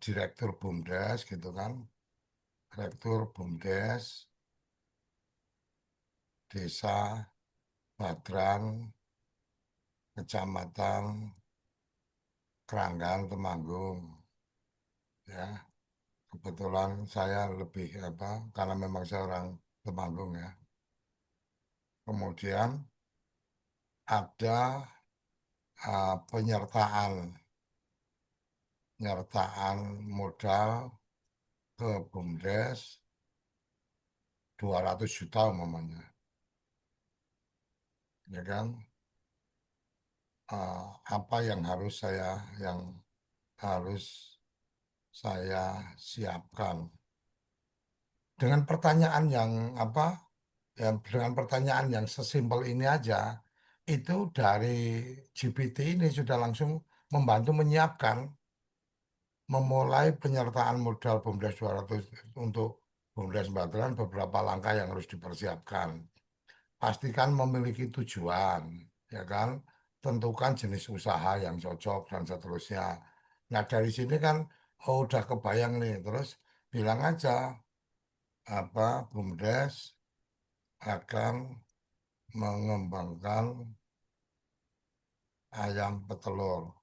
direktur BUMDes gitu kan, direktur BUMDes Desa Badran, Kecamatan Keranggan, Temanggung. Ya, kebetulan saya lebih karena memang saya orang Temanggung ya. Kemudian ada penyertaan modal ke BUMDes 200 juta umpamanya, ya kan? Apa yang harus saya siapkan dengan pertanyaan yang apa dengan pertanyaan yang sesimpel ini aja itu dari GPT ini sudah langsung membantu menyiapkan memulai penyertaan modal BUMDes 200 untuk BUMDes Batran beberapa langkah yang harus dipersiapkan. Pastikan memiliki tujuan, ya kan? Tentukan jenis usaha yang cocok dan seterusnya. Nah, dari sini kan udah kebayang nih, terus bilang aja BUMDes akan mengembangkan ayam petelur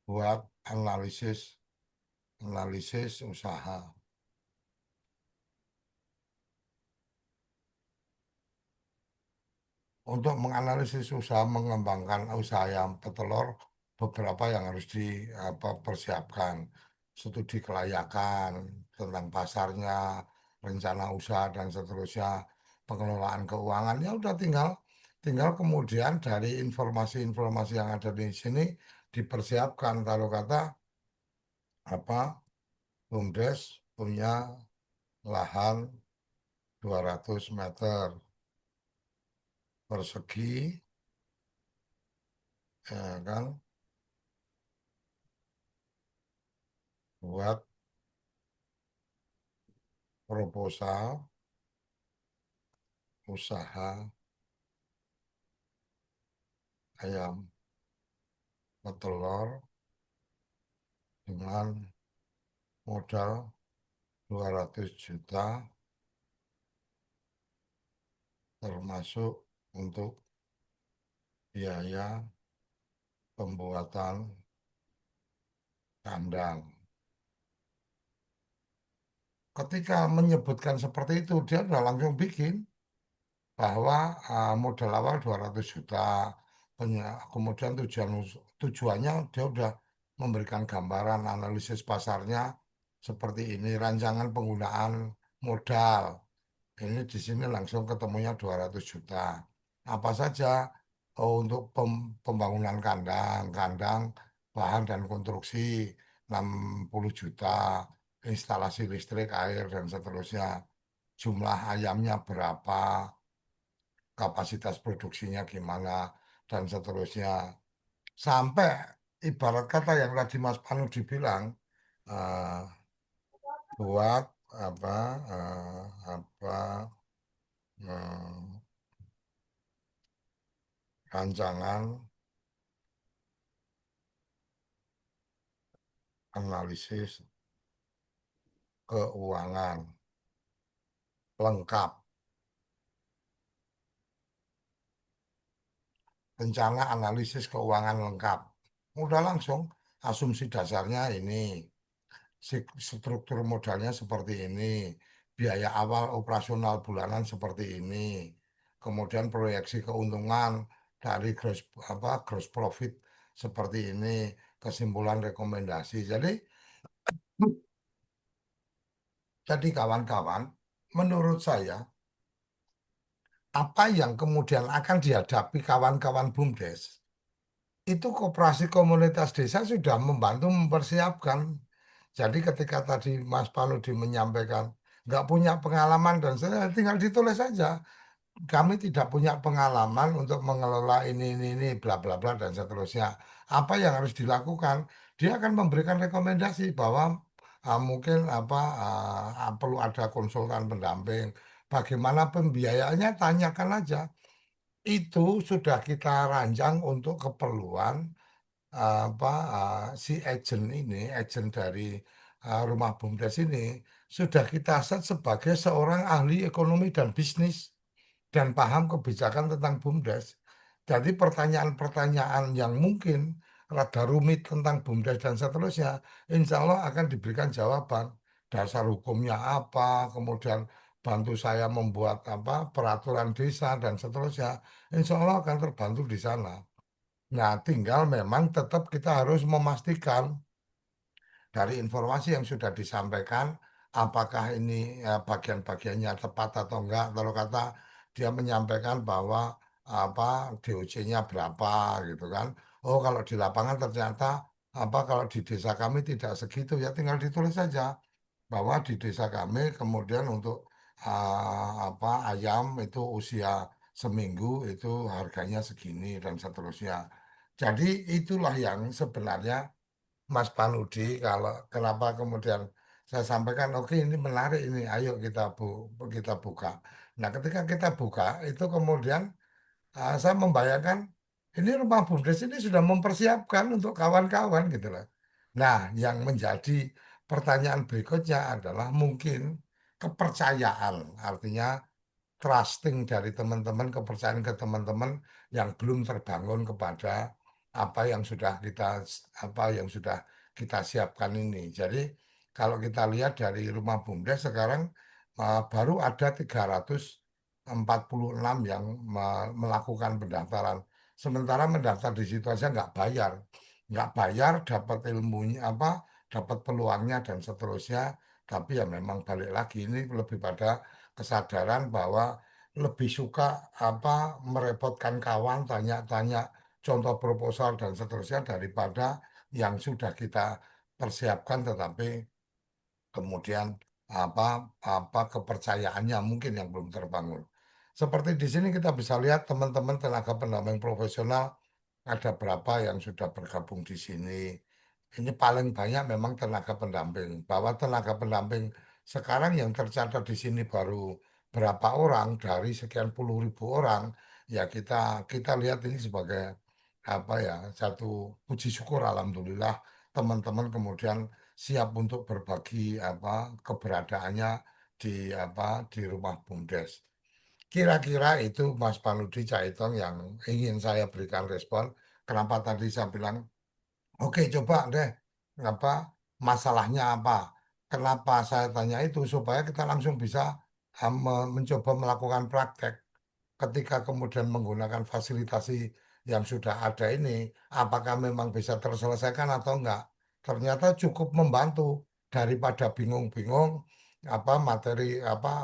buat analisis analisis usaha. Untuk menganalisis usaha mengembangkan usaha ayam petelur, beberapa yang harus dipersiapkan. Studi kelayakan tentang pasarnya, rencana usaha dan seterusnya, pengelolaan keuangan. Ya udah tinggal tinggal kemudian dari informasi-informasi yang ada di sini dipersiapkan. Kalau kata apa BUMDes punya lahan 200 meter persegi, ya kan, buat proposal usaha ayam petelur dengan modal 200 juta termasuk untuk biaya pembuatan kandang. Ketika menyebutkan seperti itu, dia sudah langsung bikin bahwa modal awal 200 juta, kemudian tujuannya dia sudah memberikan gambaran analisis pasarnya seperti ini, rancangan penggunaan modal. Ini di sini langsung ketemunya 200 juta. Apa saja untuk pembangunan kandang, bahan dan konstruksi 60 juta, instalasi listrik, air dan seterusnya. Jumlah ayamnya berapa, kapasitas produksinya gimana dan seterusnya. Sampai ibarat kata yang tadi Mas Panu dibilang eh, buat apa apa eh, rancangan analisis keuangan lengkap, rencana analisis keuangan lengkap. Udah langsung asumsi dasarnya ini, struktur modalnya seperti ini, biaya awal operasional bulanan seperti ini. Kemudian proyeksi keuntungan dari gross profit seperti ini, kesimpulan rekomendasi. Jadi kawan-kawan, menurut saya apa yang kemudian akan dihadapi kawan-kawan BUMDes itu koperasi komunitas desa sudah membantu mempersiapkan. Jadi ketika tadi Mas Paludi menyampaikan nggak punya pengalaman dan saya tinggal ditulis saja. Kami tidak punya pengalaman untuk mengelola ini, bla bla bla dan seterusnya. Apa yang harus dilakukan? Dia akan memberikan rekomendasi bahwa mungkin perlu ada konsultan pendamping. Bagaimana pembiayaannya? Tanyakan aja. Itu sudah kita rancang untuk keperluan si agent dari rumah BUMDes ini sudah kita set sebagai seorang ahli ekonomi dan bisnis dan paham kebijakan tentang BUMDes. Jadi pertanyaan-pertanyaan yang mungkin rada rumit tentang BUMDes dan seterusnya, insya Allah akan diberikan jawaban. Dasar hukumnya apa, kemudian bantu saya membuat peraturan desa dan seterusnya. Insya Allah akan terbantu di sana. Nah, tinggal memang tetap kita harus memastikan dari informasi yang sudah disampaikan, apakah ini bagian-bagiannya tepat atau enggak. Kalau kata dia menyampaikan bahwa apa DOC-nya berapa gitu kan. Oh, kalau di lapangan ternyata kalau di desa kami tidak segitu ya tinggal ditulis saja bahwa di desa kami kemudian untuk ayam itu usia seminggu itu harganya segini dan seterusnya. Jadi itulah yang sebenarnya Mas Panudi, kalau kenapa kemudian saya sampaikan, oke ini menarik ini, ayo kita buka. Nah, ketika kita buka itu kemudian saya membayangkan ini rumah BUMDes ini sudah mempersiapkan untuk kawan-kawan gitu loh. Nah, yang menjadi pertanyaan berikutnya adalah mungkin kepercayaan, artinya trusting dari teman-teman, kepercayaan ke teman-teman yang belum terbangun kepada apa yang sudah kita siapkan ini. Jadi kalau kita lihat dari rumah BUMDes sekarang baru ada 346 yang melakukan pendaftaran. Sementara mendaftar di situ aja nggak bayar dapat ilmunya dapat peluangnya dan seterusnya. Tapi ya memang balik lagi ini lebih pada kesadaran bahwa lebih suka merepotkan kawan tanya-tanya contoh proposal dan seterusnya daripada yang sudah kita persiapkan tetapi kemudian apa kepercayaannya mungkin yang belum terbangun. Seperti di sini kita bisa lihat teman-teman tenaga pendamping profesional ada berapa yang sudah bergabung di sini. Ini paling banyak memang tenaga pendamping. Bahwa tenaga pendamping sekarang yang tercatat di sini baru berapa orang dari sekian puluh ribu orang, ya kita kita lihat ini sebagai satu puji syukur alhamdulillah teman-teman kemudian siap untuk berbagi keberadaannya di rumah BUMDes. Kira-kira itu Mas Panudi Caitong yang ingin saya berikan respon. Kenapa tadi saya bilang, oke coba deh, apa masalahnya apa? Kenapa saya tanya itu supaya kita langsung bisa mencoba melakukan praktek ketika kemudian menggunakan fasilitasi yang sudah ada ini, apakah memang bisa terselesaikan atau enggak? Ternyata cukup membantu daripada bingung-bingung materi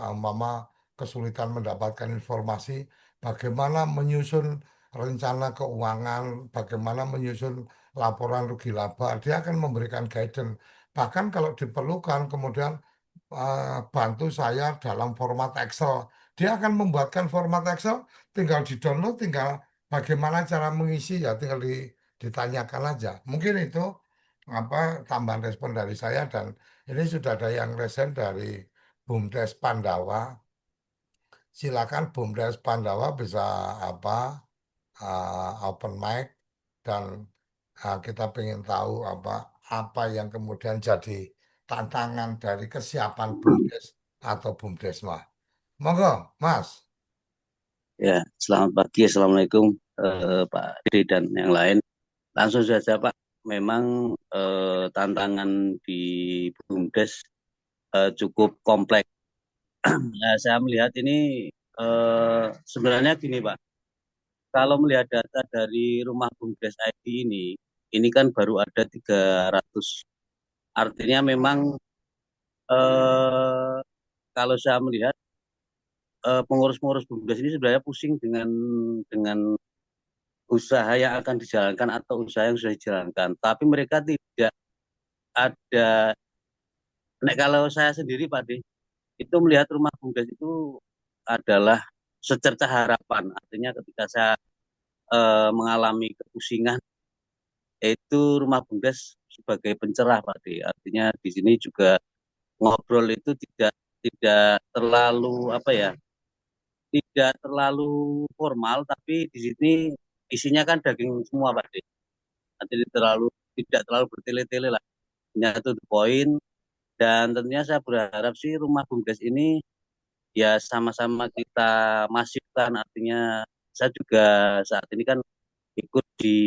umpama kesulitan mendapatkan informasi, bagaimana menyusun rencana keuangan, bagaimana menyusun laporan rugi laba, dia akan memberikan guidance. Bahkan kalau diperlukan kemudian bantu saya dalam format Excel. Dia akan membuatkan format Excel, tinggal di-download, tinggal bagaimana cara mengisi ya tinggal ditanyakan aja. Mungkin itu tambahan respon dari saya dan ini sudah ada yang resen dari BUMDes Pandawa. Silakan BUMDes Pandawa bisa open mic dan kita ingin tahu apa yang kemudian jadi tantangan dari kesiapan BUMDes atau BUMDesma. Monggo, Mas. Ya, selamat pagi, Assalamualaikum Pak Dede dan yang lain. Langsung saja Pak, memang tantangan di BUMDes cukup kompleks Nah, saya melihat ini sebenarnya gini Pak, kalau melihat data dari Rumah BUMDes ID ini kan baru ada 300. Artinya memang eh, kalau saya melihat pengurus-pengurus BUMDes ini sebenarnya pusing dengan usaha yang akan dijalankan atau usaha yang sudah dijalankan. Tapi mereka tidak ada. Nek kalau saya sendiri Pak De, itu melihat Rumah BUMDes itu adalah secerca harapan. Artinya ketika saya mengalami kepusingan, itu Rumah BUMDes sebagai pencerah Pak De. Artinya di sini juga ngobrol itu tidak tidak terlalu apa ya, tidak terlalu formal, tapi di sini isinya kan daging semua Pak De. Nanti tidak terlalu bertele-tele lah. Hanya itu the point. Dan tentunya saya berharap sih Rumah BUMDes ini ya sama-sama kita masifkan. Artinya saya juga saat ini kan ikut di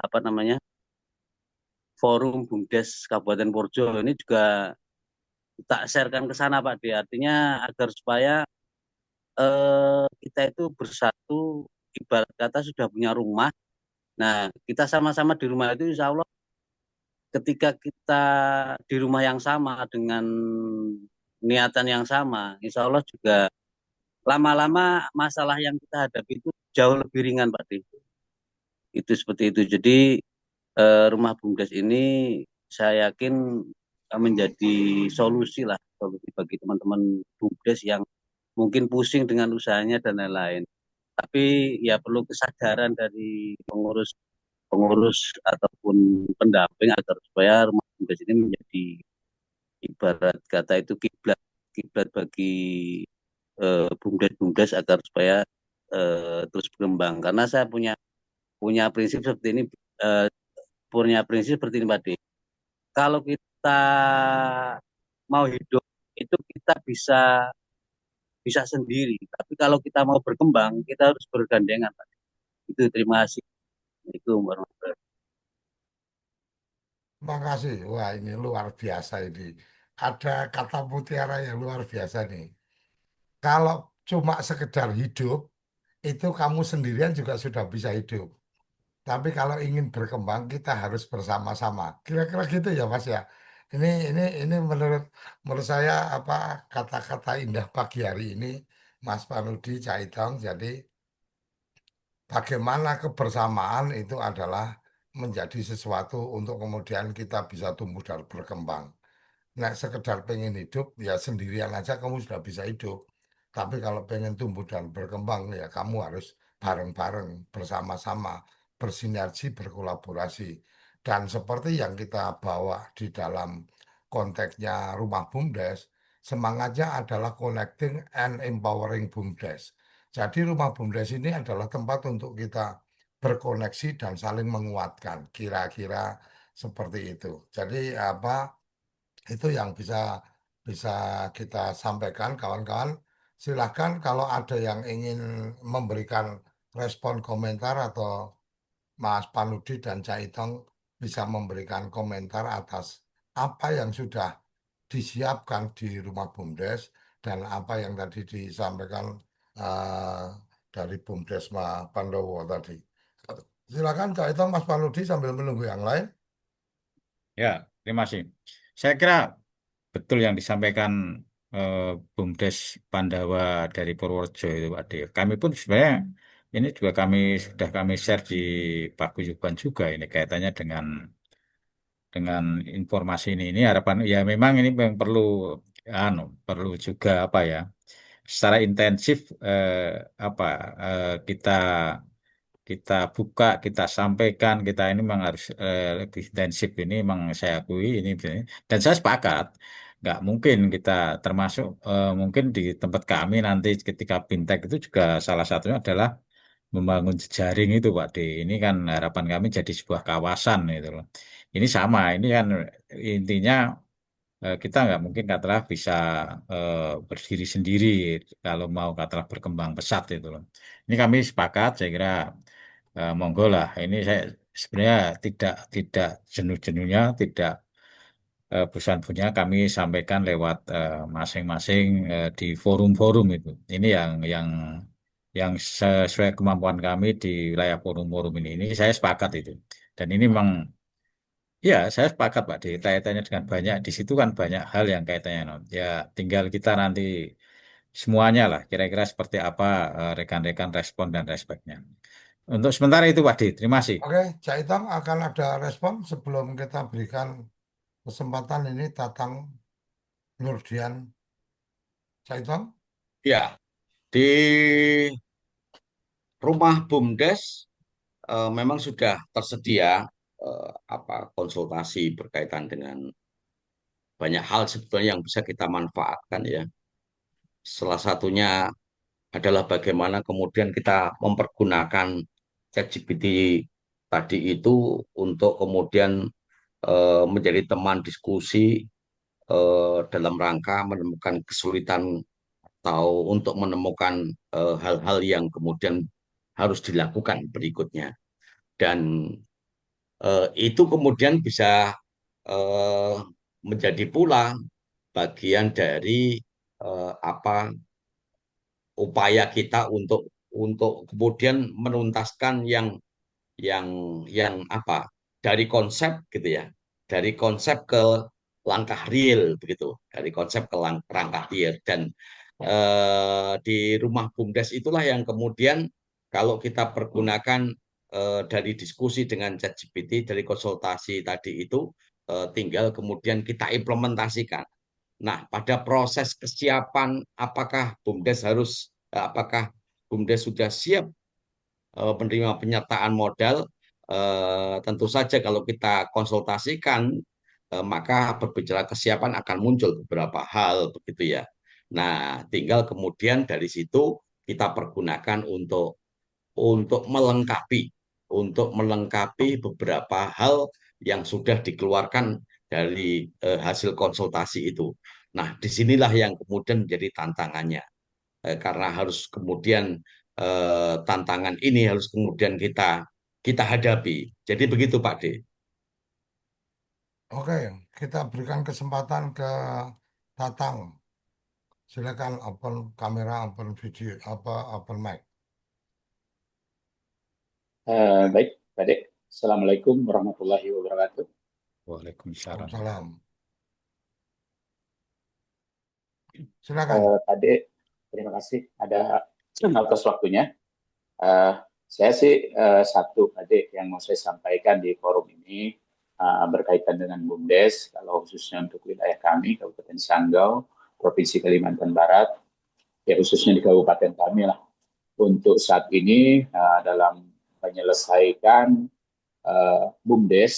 apa namanya, forum BUMDes Kabupaten Porjo. Ini juga tak sharekan ke sana Pak De. Artinya agar supaya kita itu bersatu, ibarat kata sudah punya rumah. Nah, kita sama-sama di rumah itu insya Allah ketika kita di rumah yang sama dengan niatan yang sama, insya Allah juga lama-lama masalah yang kita hadapi itu jauh lebih ringan Pak De. Itu seperti itu. Jadi Rumah BUMDes ini saya yakin menjadi solusi lah, solusi bagi teman-teman BUMDes yang mungkin pusing dengan usahanya dan lain-lain. Tapi ya perlu kesadaran dari pengurus pengurus ataupun pendamping agar supaya Rumah BUMDes ini menjadi ibarat kata itu kiblat kiblat bagi BUMDes-BUMDes agar supaya terus berkembang. Karena saya punya punya prinsip seperti ini, eh, punya prinsip seperti ini Pak De. Kalau kita mau hidup itu kita bisa bisa sendiri. Tapi kalau kita mau berkembang, kita harus bergandengan Pak. Itu terima kasih. Assalamualaikum warahmatullahi wabarakatuh. Makasih. Wah, ini luar biasa ini. Ada kata mutiara yang luar biasa nih. Kalau cuma sekedar hidup, itu kamu sendirian juga sudah bisa hidup. Tapi kalau ingin berkembang, kita harus bersama-sama. Kira-kira gitu ya, Mas ya. Ini menurut menurut saya apa kata-kata indah pagi hari ini, Mas Panudi Caitong. Jadi bagaimana kebersamaan itu adalah menjadi sesuatu untuk kemudian kita bisa tumbuh dan berkembang. Nah, sekedar pengen hidup, ya sendirian aja kamu sudah bisa hidup. Tapi kalau pengen tumbuh dan berkembang, ya kamu harus bareng-bareng, bersama-sama, bersinergi, berkolaborasi. Dan seperti yang kita bawa di dalam konteksnya Rumah BUMDes, semangatnya adalah connecting and empowering BUMDes. Jadi Rumah BUMDes ini adalah tempat untuk kita berkoneksi dan saling menguatkan. Kira-kira seperti itu. Jadi apa? Itu yang bisa bisa kita sampaikan kawan-kawan. Silahkan kalau ada yang ingin memberikan respon komentar atau Mas Panudi dan Cak Itong bisa memberikan komentar atas apa yang sudah disiapkan di Rumah BUMDes dan apa yang tadi disampaikan eh, dari BUMDes Mas Pandowo tadi. Silakan Cak Itong, Mas Panudi sambil menunggu yang lain. Ya, terima kasih. Saya kira betul yang disampaikan eh, BUMDes Pandawa dari Purworejo itu Pak De. Kami pun sebenarnya ini juga sudah kami share di paguyuban juga ini kaitannya dengan informasi ini harapan ya memang ini memang perlu juga apa ya secara intensif apa kita kita buka, kita sampaikan, kita ini memang harus lebih intensif ini memang saya akui ini dan saya sepakat nggak mungkin kita termasuk mungkin di tempat kami nanti ketika fintech itu juga salah satunya adalah membangun jejaring itu Pak D. Ini kan harapan kami jadi sebuah kawasan gitu loh. Ini sama, ini kan intinya kita nggak mungkin katakanlah bisa berdiri sendiri kalau mau katakanlah berkembang pesat itu loh. Ini kami sepakat, saya kira monggo lah. Ini saya sebenarnya tidak jenuh-jenuhnya, tidak perusahaan-punya kami sampaikan lewat masing-masing di forum-forum itu. Ini yang sesuai kemampuan kami di wilayah forum-forum ini. Ini saya sepakat itu. Dan ini memang ya saya sepakat Pak, di kaitannya dengan banyak di situ kan banyak hal yang kaitannya non. Ya tinggal kita nanti semuanya lah kira-kira seperti apa rekan-rekan respon dan respeknya. Untuk sementara itu Pak Di, terima kasih. Oke, Cak Itong akan ada respon sebelum kita berikan kesempatan ini Tatang Nurdian. Cak Itong? Ya, di rumah BUMDes memang sudah tersedia konsultasi berkaitan dengan banyak hal sebetulnya yang bisa kita manfaatkan ya. Salah satunya adalah bagaimana kemudian kita mempergunakan ChatGPT tadi itu untuk kemudian menjadi teman diskusi dalam rangka menemukan kesulitan atau untuk menemukan hal-hal yang kemudian harus dilakukan berikutnya. Dan itu kemudian bisa eh, menjadi pula bagian dari apa upaya kita untuk kemudian menuntaskan yang yang apa dari konsep gitu ya, dari konsep ke langkah real begitu, dari konsep ke langkah real. Dan di rumah BUMDes itulah yang kemudian kalau kita pergunakan dari diskusi dengan ChatGPT, dari konsultasi tadi itu tinggal kemudian kita implementasikan. Nah, pada proses kesiapan apakah BUMDes sudah siap menerima penyertaan modal, tentu saja kalau kita konsultasikan, maka berbicara kesiapan akan muncul beberapa hal begitu ya. Nah, tinggal kemudian dari situ kita pergunakan untuk melengkapi beberapa hal yang sudah dikeluarkan dari hasil konsultasi itu. Nah, disinilah yang kemudian menjadi tantangannya. Karena harus kemudian tantangan ini harus kemudian kita hadapi. Jadi begitu Pak D. Oke, kita berikan kesempatan ke Tatang. Silakan open kamera, open video, open mic. Baik, Pak Dek. Assalamualaikum warahmatullahi wabarakatuh. Waalaikumsalam. Salam. Silakan. Pak Dek, terima kasih ada atas waktunya. Saya sih satu Pak Dek yang mau saya sampaikan di forum ini berkaitan dengan BUMDes, kalau khususnya untuk wilayah kami, Kabupaten Sanggau, Provinsi Kalimantan Barat, ya khususnya di kabupaten kami lah. Untuk saat ini dalam menyelesaikan BUMDes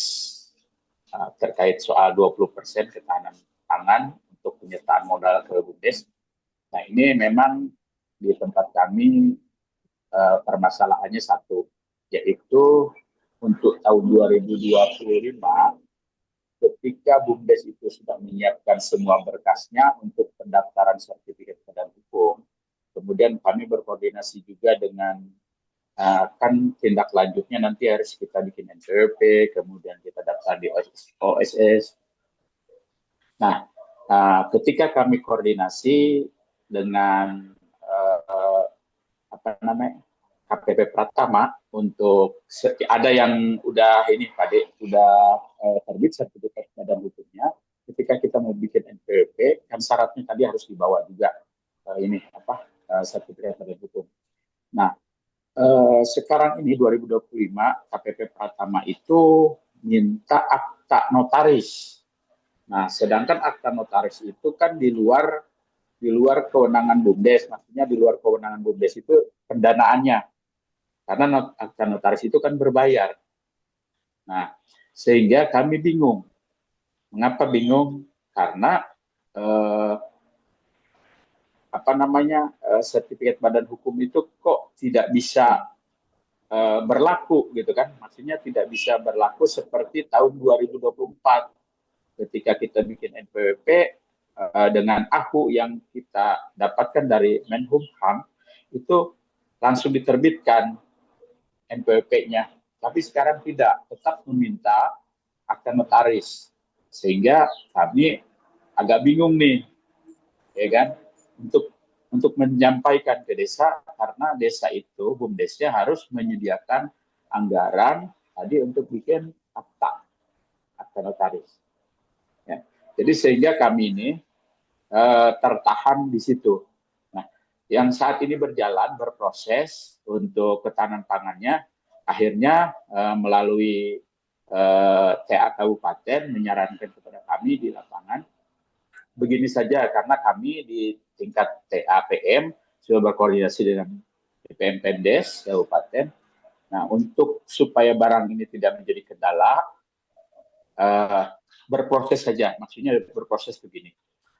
terkait soal 20% ketahanan pangan untuk penyertaan modal ke BUMDes. Nah, ini memang di tempat kami permasalahannya satu, yaitu untuk tahun 2025 ketika BUMDes itu sudah menyiapkan semua berkasnya untuk pendaftaran sertifikat badan hukum. Kemudian kami berkoordinasi juga dengan kan tindak lanjutnya nanti harus kita bikin NPWP, kemudian kita daftar di OSS. Nah, ketika kami koordinasi dengan KPP Pratama untuk ada yang udah ini Pak De, udah terbit sertifikat badan hukumnya. Ketika kita mau bikin NPWP, kan syaratnya tadi harus dibawa juga sertifikat badan hukum. Nah, sekarang ini 2025 KPP Pratama itu minta akta notaris. Nah, sedangkan akta notaris itu kan di luar kewenangan BUMDes, maksudnya di luar kewenangan BUMDes itu pendanaannya. Karena akta notaris itu kan berbayar. Nah, sehingga kami bingung. Mengapa bingung? Karena sertifikat badan hukum itu kok tidak bisa berlaku gitu kan? Maksudnya tidak bisa berlaku seperti tahun 2024 ketika kita bikin NPWP dengan AHU yang kita dapatkan dari Menhumham itu langsung diterbitkan NPWP-nya. Tapi sekarang tidak, tetap meminta akta notaris. sehingga kami agak bingung nih, ya kan, untuk menyampaikan ke desa, karena desa itu BUMDesnya harus menyediakan anggaran tadi untuk bikin akta notaris. Ya. Jadi sehingga kami ini tertahan di situ. Nah, yang saat ini berproses untuk ketahanan pangannya, akhirnya melalui TA Kabupaten menyarankan kepada kami di lapangan, begini saja, karena kami di tingkat TAPM sudah berkoordinasi dengan BPM Pendes Kabupaten. Nah, untuk supaya barang ini tidak menjadi kendala, berproses saja. Maksudnya berproses begini.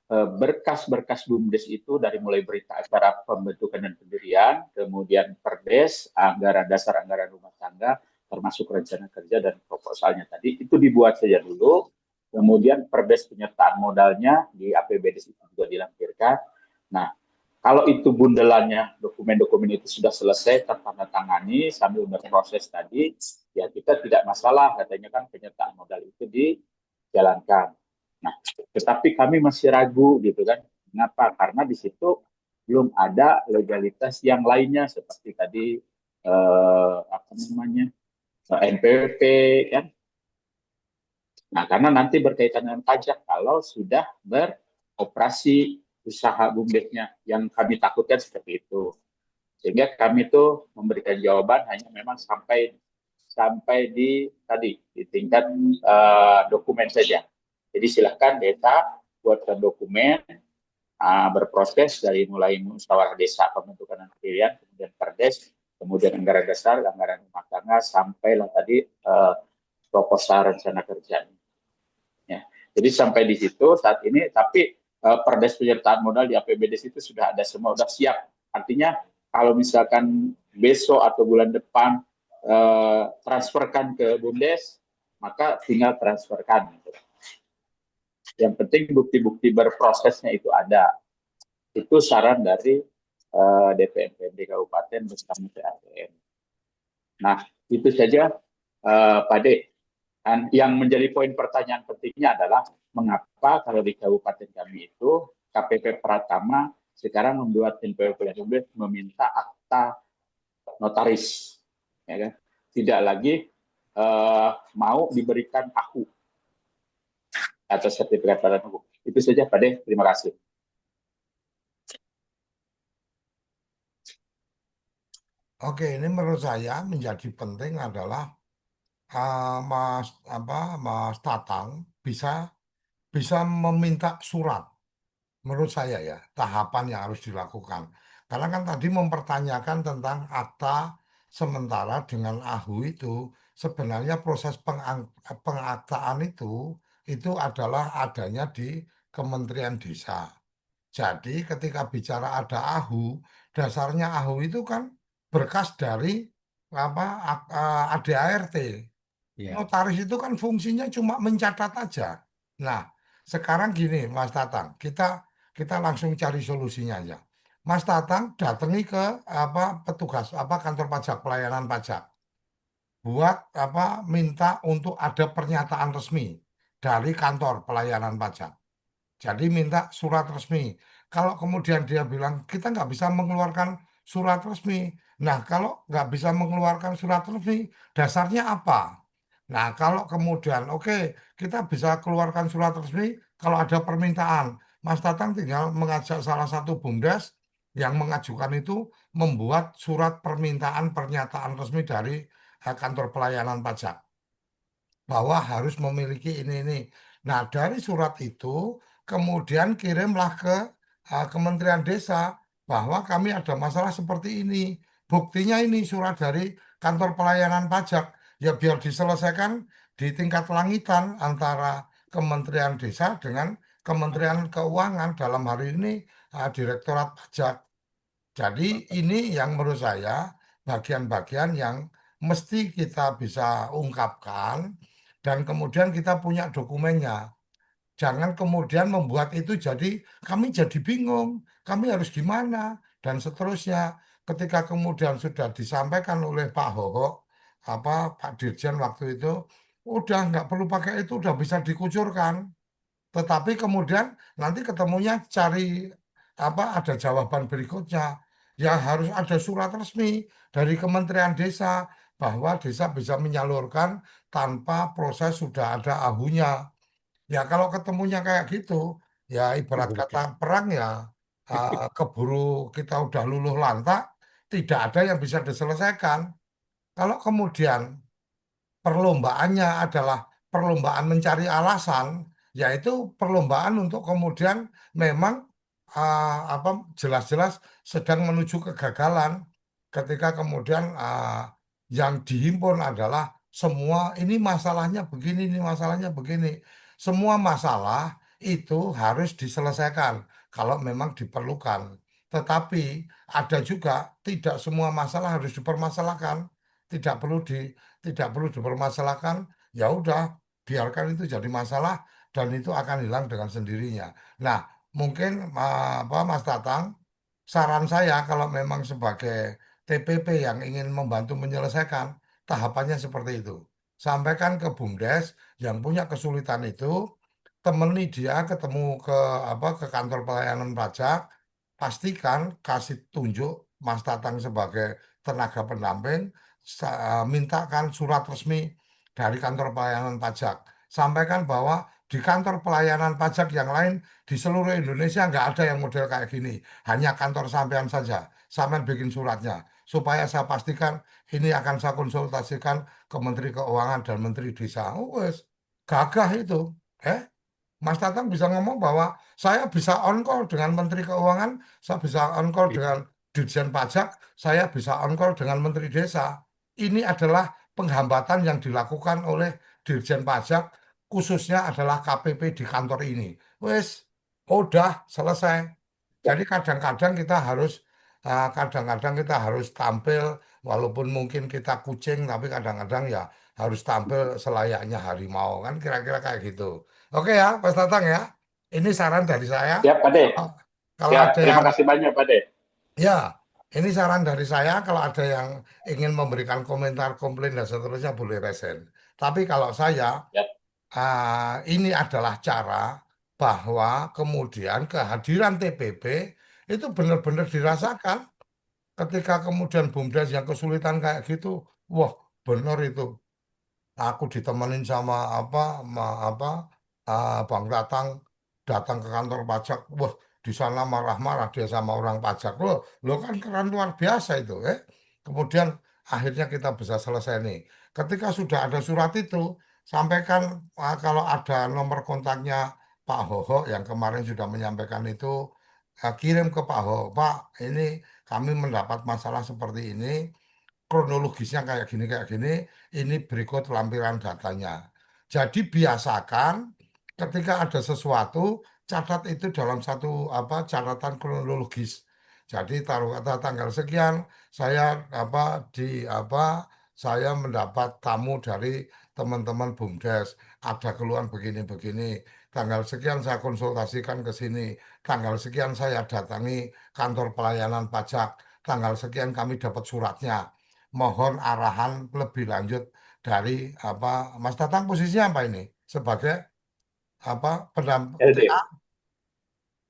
Berkas-berkas BUMDes itu dari mulai berita acara pembentukan dan pendirian, kemudian perdes, anggaran dasar, anggaran rumah tangga, termasuk rencana kerja dan proposalnya tadi, itu dibuat saja dulu. Kemudian perdes penyertaan modalnya di APBDes itu juga dilampirkan. Nah, kalau itu bundelannya, dokumen-dokumen itu sudah selesai, tertandatangani sambil berproses tadi, ya kita tidak masalah, katanya kan penyertaan modal itu dijalankan. Nah, tetapi kami masih ragu gitu kan. Kenapa? Karena di situ belum ada legalitas yang lainnya seperti tadi apa namanya NPWP kan. Nah, karena nanti berkaitan dengan pajak kalau sudah beroperasi usaha BUMDesnya, yang kami takutkan seperti itu. Sehingga kami tuh memberikan jawaban hanya memang sampai di tadi di tingkat dokumen saja. Jadi silahkan desa buatkan dokumen, berproses dari mulai musyawarah desa, pembentukan dan pendirian, kemudian perdes, kemudian anggaran dasar, anggaran rumah tangga, sampailah tadi proposal rencana kerja. Ya. Jadi sampai di situ saat ini, tapi perdes penyertaan modal di APBDes itu sudah ada semua, sudah siap. Artinya kalau misalkan besok atau bulan depan transferkan ke BUMDes, maka tinggal transferkan. Gitu. Yang penting bukti-bukti berprosesnya itu ada. Itu saran dari DPMPD Kabupaten bersama TAPM. Nah, itu saja Pak De. Dan yang menjadi poin pertanyaan pentingnya adalah mengapa kalau di kabupaten kami itu KPP Pratama sekarang membuat NPWP meminta akta notaris, ya kan? Tidak lagi mau diberikan AHU atau sertifikat badan hukum. Itu saja Pak De, terima kasih. Oke, ini menurut saya menjadi penting adalah Mas Tatang bisa meminta surat. Menurut saya ya, tahapan yang harus dilakukan. Karena kan tadi mempertanyakan tentang akta sementara dengan AHU itu, sebenarnya proses pengaktaan itu adalah adanya di Kementerian Desa. Jadi ketika bicara ada AHU, dasarnya AHU itu kan berkas dari ADART. Ya. Notaris itu kan fungsinya cuma mencatat aja. Nah, sekarang gini, Mas Tatang, kita langsung cari solusinya aja. Mas Tatang datangi ke petugas kantor pajak, pelayanan pajak, buat minta untuk ada pernyataan resmi dari kantor pelayanan pajak. Jadi minta surat resmi. Kalau kemudian dia bilang kita nggak bisa mengeluarkan surat resmi. Nah, kalau nggak bisa mengeluarkan surat resmi, dasarnya apa? Nah, kalau kemudian oke, kita bisa keluarkan surat resmi kalau ada permintaan. Mas Tatang tinggal mengajak salah satu BUMDes yang mengajukan itu membuat surat permintaan pernyataan resmi dari kantor pelayanan pajak bahwa harus memiliki ini. Nah, dari surat itu kemudian kirimlah ke Kementerian Desa bahwa kami ada masalah seperti ini. Buktinya ini surat dari kantor pelayanan pajak. Ya biar diselesaikan di tingkat langitan antara Kementerian Desa dengan Kementerian Keuangan dalam hari ini Direktorat Pajak. Jadi ini yang menurut saya bagian-bagian yang mesti kita bisa ungkapkan dan kemudian kita punya dokumennya. Jangan kemudian membuat itu kami jadi bingung, kami harus gimana dan seterusnya. Ketika kemudian sudah disampaikan oleh Pak Hoho, Pak Dirjen waktu itu, udah nggak perlu pakai itu, udah bisa dikucurkan. Tetapi kemudian nanti ketemunya cari apa ada jawaban berikutnya. Ya harus ada surat resmi dari Kementerian Desa bahwa desa bisa menyalurkan tanpa proses sudah ada ahunya. Ya kalau ketemunya kayak gitu, ya ibarat kata perang ya keburu kita udah luluh lantak, tidak ada yang bisa diselesaikan. Kalau kemudian perlombaannya adalah perlombaan mencari alasan, yaitu perlombaan untuk kemudian memang apa jelas-jelas sedang menuju kegagalan ketika kemudian yang dihimpun adalah semua ini masalahnya begini, ini masalahnya begini. Semua masalah itu harus diselesaikan kalau memang diperlukan. Tetapi ada juga tidak semua masalah harus dipermasalahkan. Tidak perlu tidak perlu dipermasalahkan, ya udah biarkan itu jadi masalah dan itu akan hilang dengan sendirinya. Nah, mungkin apa Mas Tatang, saran saya kalau memang sebagai TPP yang ingin membantu menyelesaikan tahapannya seperti itu. Sampaikan ke BUMDes yang punya kesulitan itu, temani dia ketemu ke apa ke kantor pelayanan pajak, pastikan kasih tunjuk Mas Tatang sebagai tenaga pendamping, mintakan surat resmi dari kantor pelayanan pajak. Sampaikan bahwa di kantor pelayanan pajak yang lain di seluruh Indonesia nggak ada yang model kayak gini. Hanya kantor sampean saja. Sampean bikin suratnya. Supaya saya pastikan ini akan saya konsultasikan ke Menteri Keuangan dan Menteri Desa. Oh, wes, gagah itu. Eh, Mas Tatang bisa ngomong bahwa saya bisa on call dengan Menteri Keuangan, saya bisa on call dengan Dirjen Pajak, saya bisa on call dengan Menteri Desa. Ini adalah penghambatan yang dilakukan oleh Dirjen Pajak, khususnya adalah KPP di kantor ini. Wes, udah selesai. Ya, Jadi kadang-kadang kita harus tampil, walaupun mungkin kita kucing, tapi kadang-kadang ya harus tampil selayaknya harimau kan, kira-kira kayak gitu. Oke ya, Mas Tatang ya. Ini saran dari saya. siap Pak De. Kalau kalau Siap, ada terima yang kasih banyak Pak De. ya, ini saran dari saya. Kalau ada yang ingin memberikan komentar, komplain dan seterusnya boleh resen. Tapi kalau saya Siap. ini adalah cara bahwa kemudian kehadiran TPP itu benar-benar dirasakan ketika kemudian BUMDes yang kesulitan kayak gitu. Wah, benar itu. Aku ditemenin sama Bang Tatang datang ke kantor pajak. Wah, di sana marah-marah dia sama orang pajak. Lo kan keren luar biasa itu, eh. Kemudian akhirnya kita bisa selesai nih. Ketika sudah ada surat itu, sampaikan kalau ada nomor kontaknya Pak Hoho yang kemarin sudah menyampaikan itu, kirim ke Pak Hoho. Pak, ini kami mendapat masalah seperti ini kronologisnya kayak gini, ini berikut lampiran datanya. Jadi biasakan ketika ada sesuatu, catat itu dalam satu catatan kronologis. Jadi taruh kata tanggal sekian, saya apa di apa saya mendapat tamu dari teman-teman BUMDes, ada keluhan begini-begini. Tanggal sekian saya konsultasikan ke sini, tanggal sekian saya datangi kantor pelayanan pajak, tanggal sekian kami dapat suratnya, mohon arahan lebih lanjut dari apa Mas Tatang posisinya apa ini sebagai apa TA LD,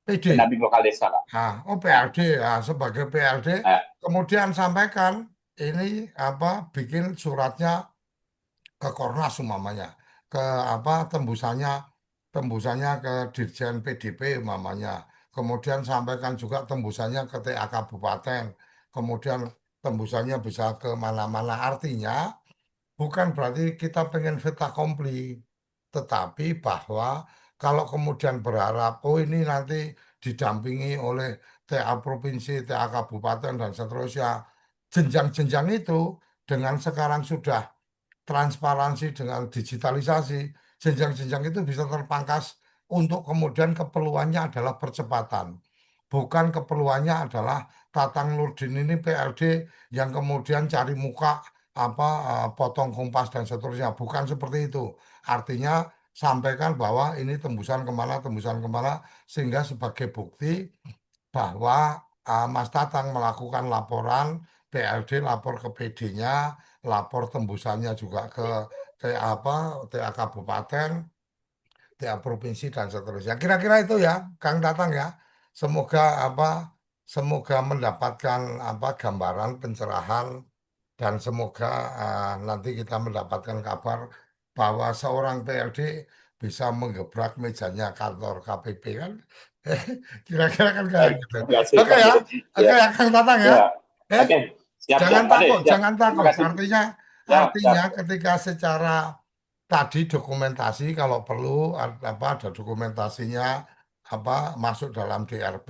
PD. pendamping lokal desa Pak. Oh Ya. PLD ya sebagai PLD Nah, kemudian sampaikan ini apa bikin suratnya ke Kornas umpamanya ke apa tembusannya ke Dirjen PDP umpamanya, kemudian sampaikan juga tembusannya ke TA Kabupaten, kemudian tembusannya bisa ke mana-mana, artinya bukan berarti kita pengen fait accompli, tetapi bahwa kalau kemudian berharap, oh ini nanti didampingi oleh TA Provinsi, TA Kabupaten, dan seterusnya, jenjang-jenjang itu dengan sekarang sudah transparansi dengan digitalisasi, jenjang-jenjang itu bisa terpangkas untuk kemudian keperluannya adalah percepatan. Bukan keperluannya adalah Tatang Nurdin ini PLD yang kemudian cari muka potong kompas dan seterusnya. Bukan seperti itu. Artinya sampaikan bahwa ini tembusan kemana sehingga sebagai bukti bahwa Mas Tatang melakukan laporan, PLD lapor ke PD-nya, lapor tembusannya juga ke TA kabupaten, tiap provinsi dan seterusnya. Kira-kira itu ya, Kang Tatang ya. Semoga semoga mendapatkan gambaran pencerahan dan semoga nanti kita mendapatkan kabar bahwa seorang PLD bisa menggebrak mejanya kantor KPP kan. Kira-kira kan kayak Baik, gitu. terima kasih Oke Pak ya, Ade. oke Ya, ya Kang Tatang ya. ya. Eh, Oke, siap, siap, Jangan Ade, takut, siap. jangan Terima takut. kasih. Artinya, Ya, artinya siap. ketika secara tadi dokumentasi kalau perlu ada dokumentasinya masuk dalam DRP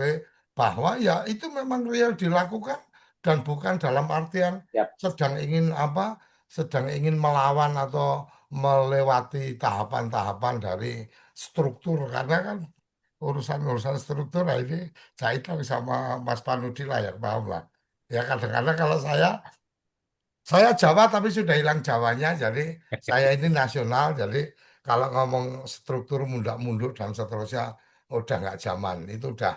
bahwa ya itu memang real dilakukan dan bukan dalam artian Siap. sedang ingin sedang ingin melawan atau melewati tahapan-tahapan dari struktur karena kan urusan-urusan struktur nah ini saya tahu sama Mas Panudi lah ya paham lah. Ya kadang-kadang kalau saya Jawa tapi sudah hilang Jawanya, jadi saya ini nasional, jadi kalau ngomong struktur mundak-munduk dan seterusnya udah nggak zaman, itu udah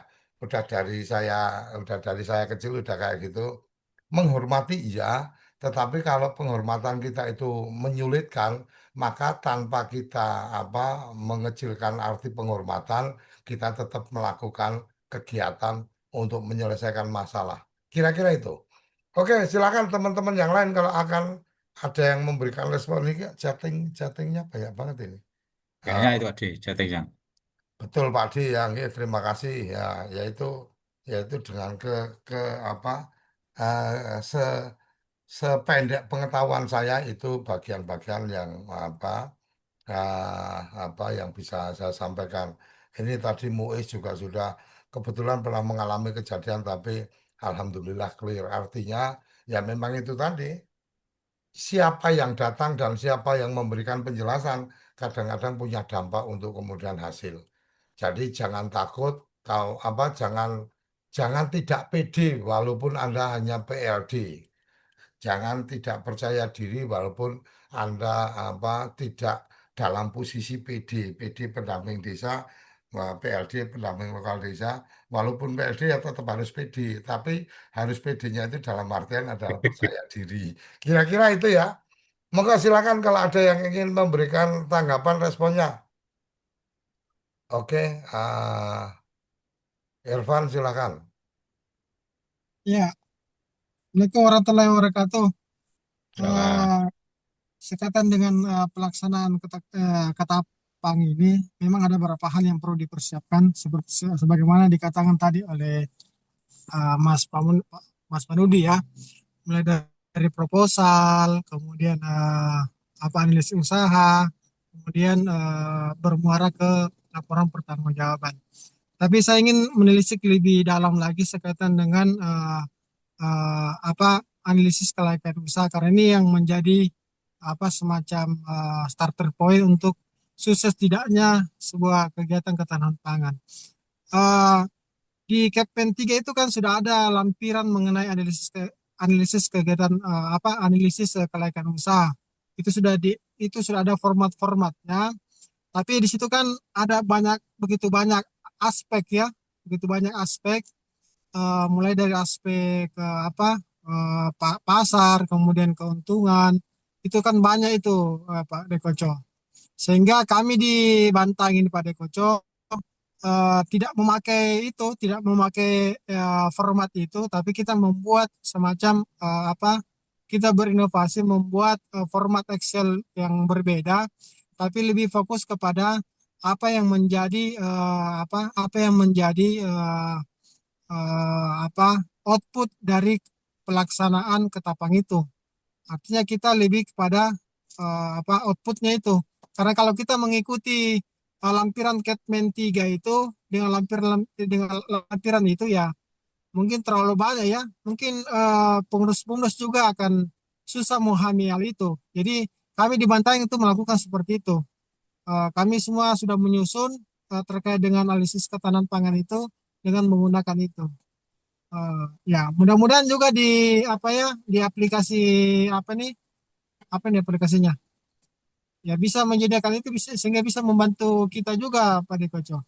dari saya kecil udah kayak gitu. Menghormati iya, tetapi kalau penghormatan kita itu menyulitkan, maka tanpa kita apa mengecilkan arti penghormatan, kita tetap melakukan kegiatan untuk menyelesaikan masalah. Kira-kira itu. Oke, silakan teman-teman yang lain kalau akan ada yang memberikan respon ini chattingnya banyak banget ini. Kayaknya Ah, itu Ade, Jateng. betul Pak Di, ya, nggih, terima kasih ya, yaitu dengan ke apa se sependek pengetahuan saya itu bagian-bagian yang yang bisa saya sampaikan. Ini tadi Muiz juga sudah kebetulan pernah mengalami kejadian tapi alhamdulillah clear. Artinya ya memang itu tadi siapa yang datang dan siapa yang memberikan penjelasan kadang-kadang punya dampak untuk kemudian hasil. Jadi jangan takut, jangan jangan tidak pede walaupun Anda hanya PLD. Jangan tidak percaya diri walaupun Anda tidak dalam posisi PD pendamping desa, PLD pendamping lokal desa, walaupun PLD ya tetap harus PD, tapi harus PD-nya itu dalam artian adalah percaya diri. Kira-kira itu ya. Maka silakan kalau ada yang ingin memberikan tanggapan responnya. Oke, Irfan silakan. Ya, Assalamualaikum warahmatullahi wabarakatuh. Silakan. Eh, Sekaitan dengan pelaksanaan Ketapang ini, memang ada beberapa hal yang perlu dipersiapkan, seperti sebagaimana dikatakan tadi oleh Mas Panudi ya, mulai dari proposal, kemudian analisis usaha, kemudian bermuara ke laporan pertanggungjawaban. Tapi saya ingin menelisik lebih dalam lagi sekaitan dengan analisis kelayakan usaha karena ini yang menjadi semacam starter point untuk sukses tidaknya sebuah kegiatan ketahanan pangan. Uh, di Kepmen 3 itu kan sudah ada lampiran mengenai analisis kegiatan analisis kelayakan usaha. Itu sudah ada format-formatnya. Tapi di situ kan ada begitu banyak aspek ya, begitu banyak aspek mulai dari aspek pasar, kemudian keuntungan, itu kan banyak itu Pak Dekoco. Sehingga kami di Bantang ini Pak Dekoco tidak memakai format itu, tapi kita membuat semacam kita berinovasi membuat format Excel yang berbeda, tapi lebih fokus kepada apa yang menjadi output dari pelaksanaan ketapang itu. Artinya kita lebih kepada outputnya itu. Karena kalau kita mengikuti lampiran Kepmen 3 itu dengan lampiran itu ya mungkin terlalu banyak ya. Mungkin pengurus-pengurus juga akan susah memahami hal itu. Jadi kami di Bantaeng itu melakukan seperti itu. Kami semua sudah menyusun terkait dengan analisis ketahanan pangan itu dengan menggunakan itu. Ya, mudah-mudahan juga di aplikasi apa nih aplikasinya ya bisa menyediakan itu sehingga bisa membantu kita juga Pak Dekoco.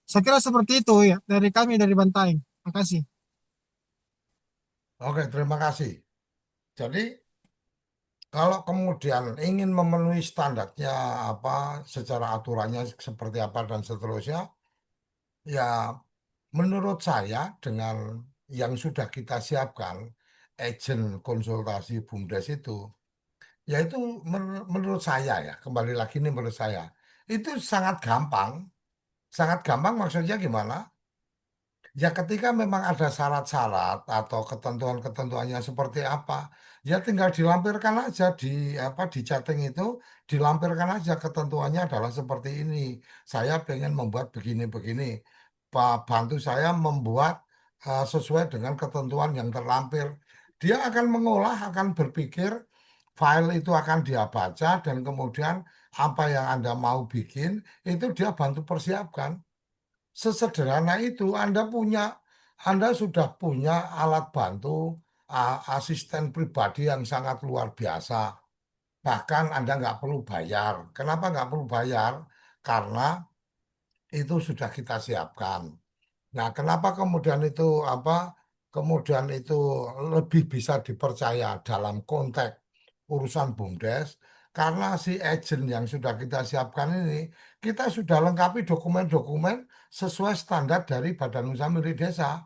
Saya kira seperti itu ya dari kami dari Bantaeng. Terima kasih. Oke, terima kasih. Jadi Kalau kemudian ingin memenuhi standarnya apa secara aturannya seperti apa dan seterusnya, ya menurut saya dengan yang sudah kita siapkan, agent konsultasi BUMDes itu, ya itu menurut saya ya, kembali lagi ini menurut saya, itu sangat gampang. Sangat gampang maksudnya gimana? Ya ketika memang ada syarat-syarat atau ketentuan-ketentuannya seperti apa, ya tinggal dilampirkan aja di apa di chatting itu dilampirkan aja ketentuannya adalah seperti ini. Saya pengen membuat begini-begini. Pak bantu saya membuat sesuai dengan ketentuan yang terlampir. Dia akan mengolah, akan berpikir, file itu akan dia baca dan kemudian apa yang Anda mau bikin itu dia bantu persiapkan. Sesederhana itu Anda sudah punya alat bantu asisten pribadi yang sangat luar biasa. Bahkan Anda nggak perlu bayar. Kenapa nggak perlu bayar? Karena itu sudah kita siapkan. Nah, kenapa kemudian itu apa? Kemudian itu lebih bisa dipercaya dalam konteks urusan BUMDes karena si agent yang sudah kita siapkan ini kita sudah lengkapi dokumen-dokumen sesuai standar dari Badan Usaha Milik Desa.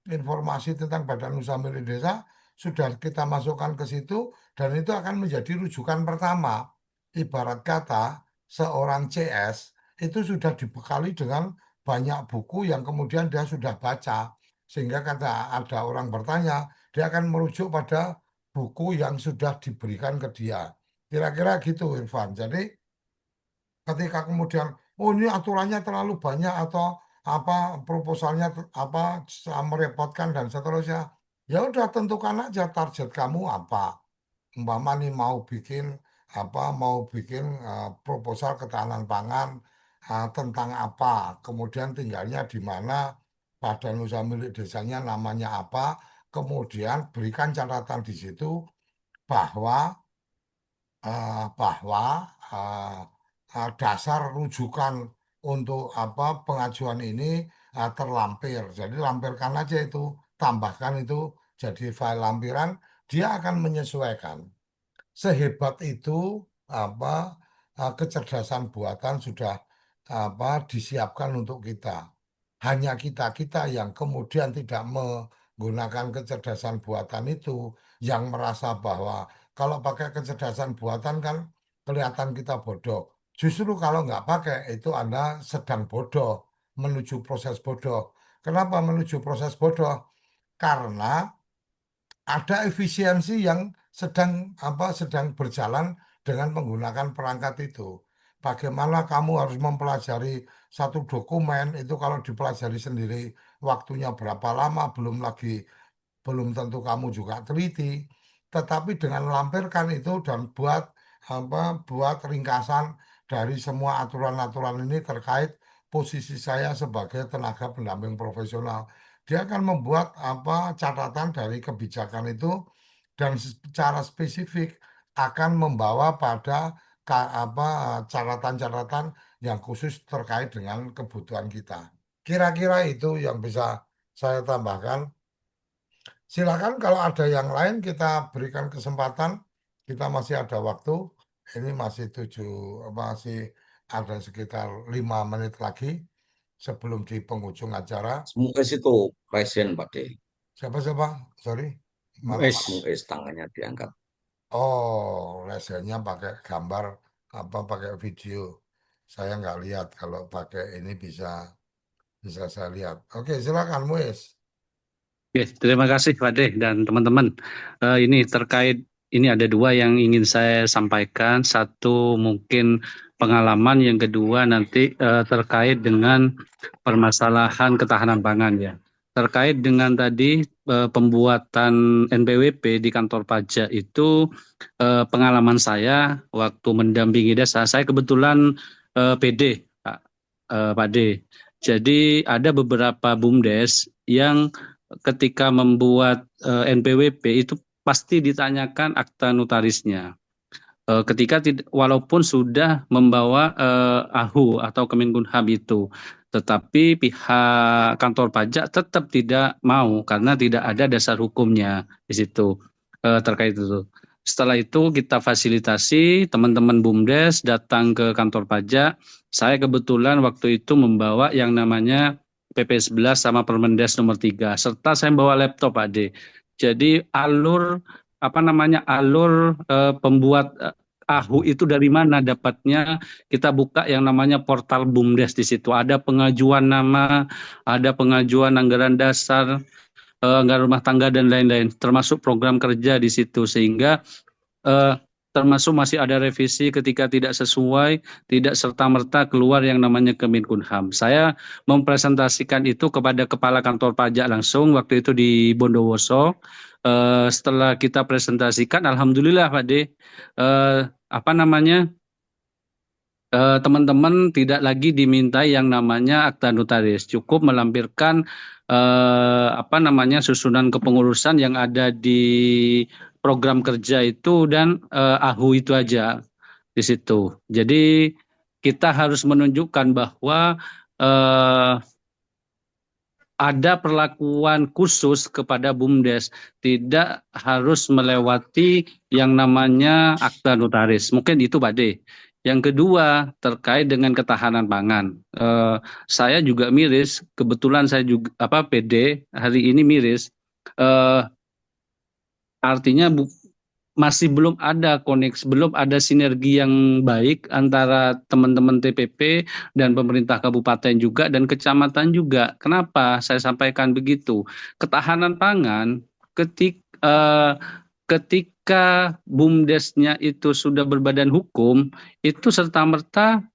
Informasi tentang Badan Usaha Milik Desa sudah kita masukkan ke situ dan itu akan menjadi rujukan pertama. Ibarat kata seorang CS itu sudah dibekali dengan banyak buku yang kemudian dia sudah baca. Sehingga kata ada orang bertanya, dia akan merujuk pada buku yang sudah diberikan ke dia. Kira-kira gitu, Irfan. Jadi ketika kemudian, oh ini aturannya terlalu banyak atau apa proposalnya apa merepotkan dan seterusnya, ya udah tentukan aja target kamu apa. Umpama nih mau bikin proposal ketahanan pangan tentang apa, kemudian tinggalnya di mana, badan usaha milik desanya namanya apa, kemudian berikan catatan di situ bahwa bahwa eh, dasar rujukan untuk apa pengajuan ini terlampir. Jadi lampirkan aja itu, tambahkan itu jadi file lampiran, dia akan menyesuaikan. Sehebat itu apa kecerdasan buatan sudah apa disiapkan untuk kita. Hanya kita-kita yang kemudian tidak menggunakan kecerdasan buatan itu yang merasa bahwa kalau pakai kecerdasan buatan kan kelihatan kita bodoh. Justru kalau nggak pakai itu Anda sedang bodoh menuju proses bodoh. Kenapa menuju proses bodoh? Karena ada efisiensi yang sedang berjalan dengan menggunakan perangkat itu. Bagaimana kamu harus mempelajari satu dokumen itu kalau dipelajari sendiri waktunya berapa lama belum tentu kamu juga teliti. Tetapi dengan lampirkan itu dan buat ringkasan dari semua aturan-aturan ini terkait posisi saya sebagai tenaga pendamping profesional. Dia akan membuat catatan dari kebijakan itu dan secara spesifik akan membawa pada catatan-catatan yang khusus terkait dengan kebutuhan kita. Kira-kira itu yang bisa saya tambahkan. Silakan kalau ada yang lain kita berikan kesempatan. Kita masih ada waktu. Ini masih ada sekitar 5 menit lagi sebelum di penghujung acara. Mues itu presiden Pak De. Siapa? Sorry. Maaf. Wes, Mues tangannya diangkat. Oh, lesennya pakai gambar pakai video. Saya nggak lihat kalau pakai ini bisa saya lihat. Oke, silakan Muis. Oke, terima kasih Pak Deh dan teman-teman. Ini terkait ini ada dua yang ingin saya sampaikan. Satu mungkin pengalaman, yang kedua nanti terkait dengan permasalahan ketahanan pangan ya. Terkait dengan tadi pembuatan NPWP di kantor pajak itu pengalaman saya waktu mendampingi desa. Saya kebetulan PD Pak D. Jadi ada beberapa BUMDes yang ketika membuat NPWP itu pasti ditanyakan akta notarisnya. Ketika walaupun sudah membawa AHU atau Kemenkumham itu, tetapi pihak kantor pajak tetap tidak mau karena tidak ada dasar hukumnya di situ terkait itu. Setelah itu kita fasilitasi teman-teman BUMDes datang ke kantor pajak. Saya kebetulan waktu itu membawa yang namanya PP 11 sama Permendes nomor 3, serta saya bawa laptop, Pak D. Jadi alur pembuat AHU itu dari mana dapatnya? Kita buka yang namanya portal BUMDes. Di situ ada pengajuan nama, ada pengajuan anggaran dasar, anggaran rumah tangga dan lain-lain, termasuk program kerja di situ, sehingga termasuk masih ada revisi ketika tidak sesuai, tidak serta-merta keluar yang namanya Kemenkumham. Saya mempresentasikan itu kepada Kepala Kantor Pajak langsung waktu itu di Bondowoso. Setelah kita presentasikan, alhamdulillah Pak D, teman-teman tidak lagi dimintai yang namanya akta notaris, cukup melampirkan susunan kepengurusan yang ada di program kerja itu dan AHU itu aja di situ. Jadi kita harus menunjukkan bahwa ada perlakuan khusus kepada BUMDes, tidak harus melewati yang namanya akta notaris. Mungkin itu Pak D. Yang kedua terkait dengan ketahanan pangan. Saya juga miris, kebetulan saya juga PD hari ini miris. Artinya masih belum ada koneksi, belum ada sinergi yang baik antara teman-teman TPP dan pemerintah kabupaten juga dan kecamatan juga. Kenapa saya sampaikan begitu? Ketahanan pangan ketika BUMDesnya itu sudah berbadan hukum, itu serta-merta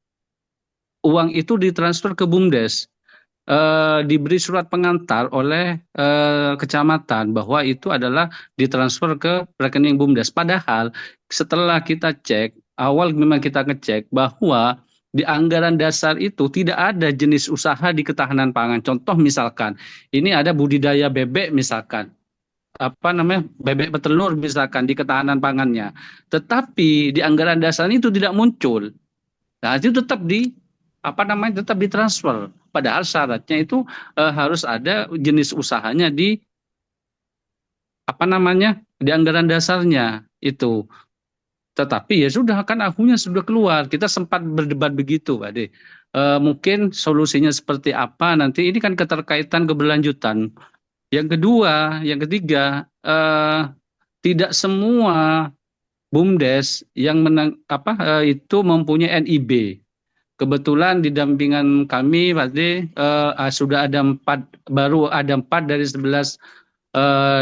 uang itu ditransfer ke BUMDes. Diberi surat pengantar oleh kecamatan bahwa itu adalah ditransfer ke rekening BUMDes. Padahal setelah kita cek, awal memang kita ngecek bahwa di anggaran dasar itu tidak ada jenis usaha di ketahanan pangan. Contoh misalkan, ini ada budidaya bebek misalkan, bebek petelur misalkan di ketahanan pangannya. Tetapi di anggaran dasar itu tidak muncul. Nah, itu tetap tetap ditransfer. Padahal syaratnya itu harus ada jenis usahanya di di anggaran dasarnya itu. Tetapi ya sudah, kan AHU-nya sudah keluar. Kita sempat berdebat begitu, Pak De. Mungkin solusinya seperti apa nanti, ini kan keterkaitan keberlanjutan. Yang kedua, yang ketiga, tidak semua BUMDes yang itu mempunyai NIB. Kebetulan di dampingan kami, Pak D, sudah ada 4, baru ada 4 dari 11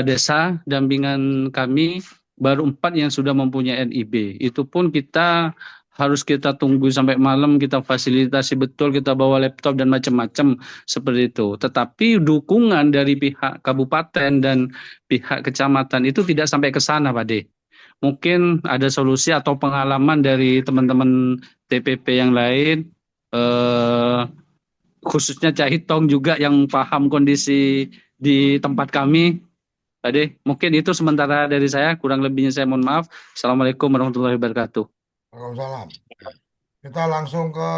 desa dampingan kami, baru 4 yang sudah mempunyai NIB. Itu pun harus kita tunggu sampai malam, kita fasilitasi betul, kita bawa laptop dan macam-macam seperti itu. Tetapi dukungan dari pihak kabupaten dan pihak kecamatan itu tidak sampai ke sana, Pak D. Mungkin ada solusi atau pengalaman dari teman-teman TPP yang lain, khususnya Cak Hitong juga yang paham kondisi di tempat kami. Tadi mungkin itu sementara dari saya, kurang lebihnya saya mohon maaf. Assalamualaikum warahmatullahi wabarakatuh. Waalaikumsalam. Kita langsung ke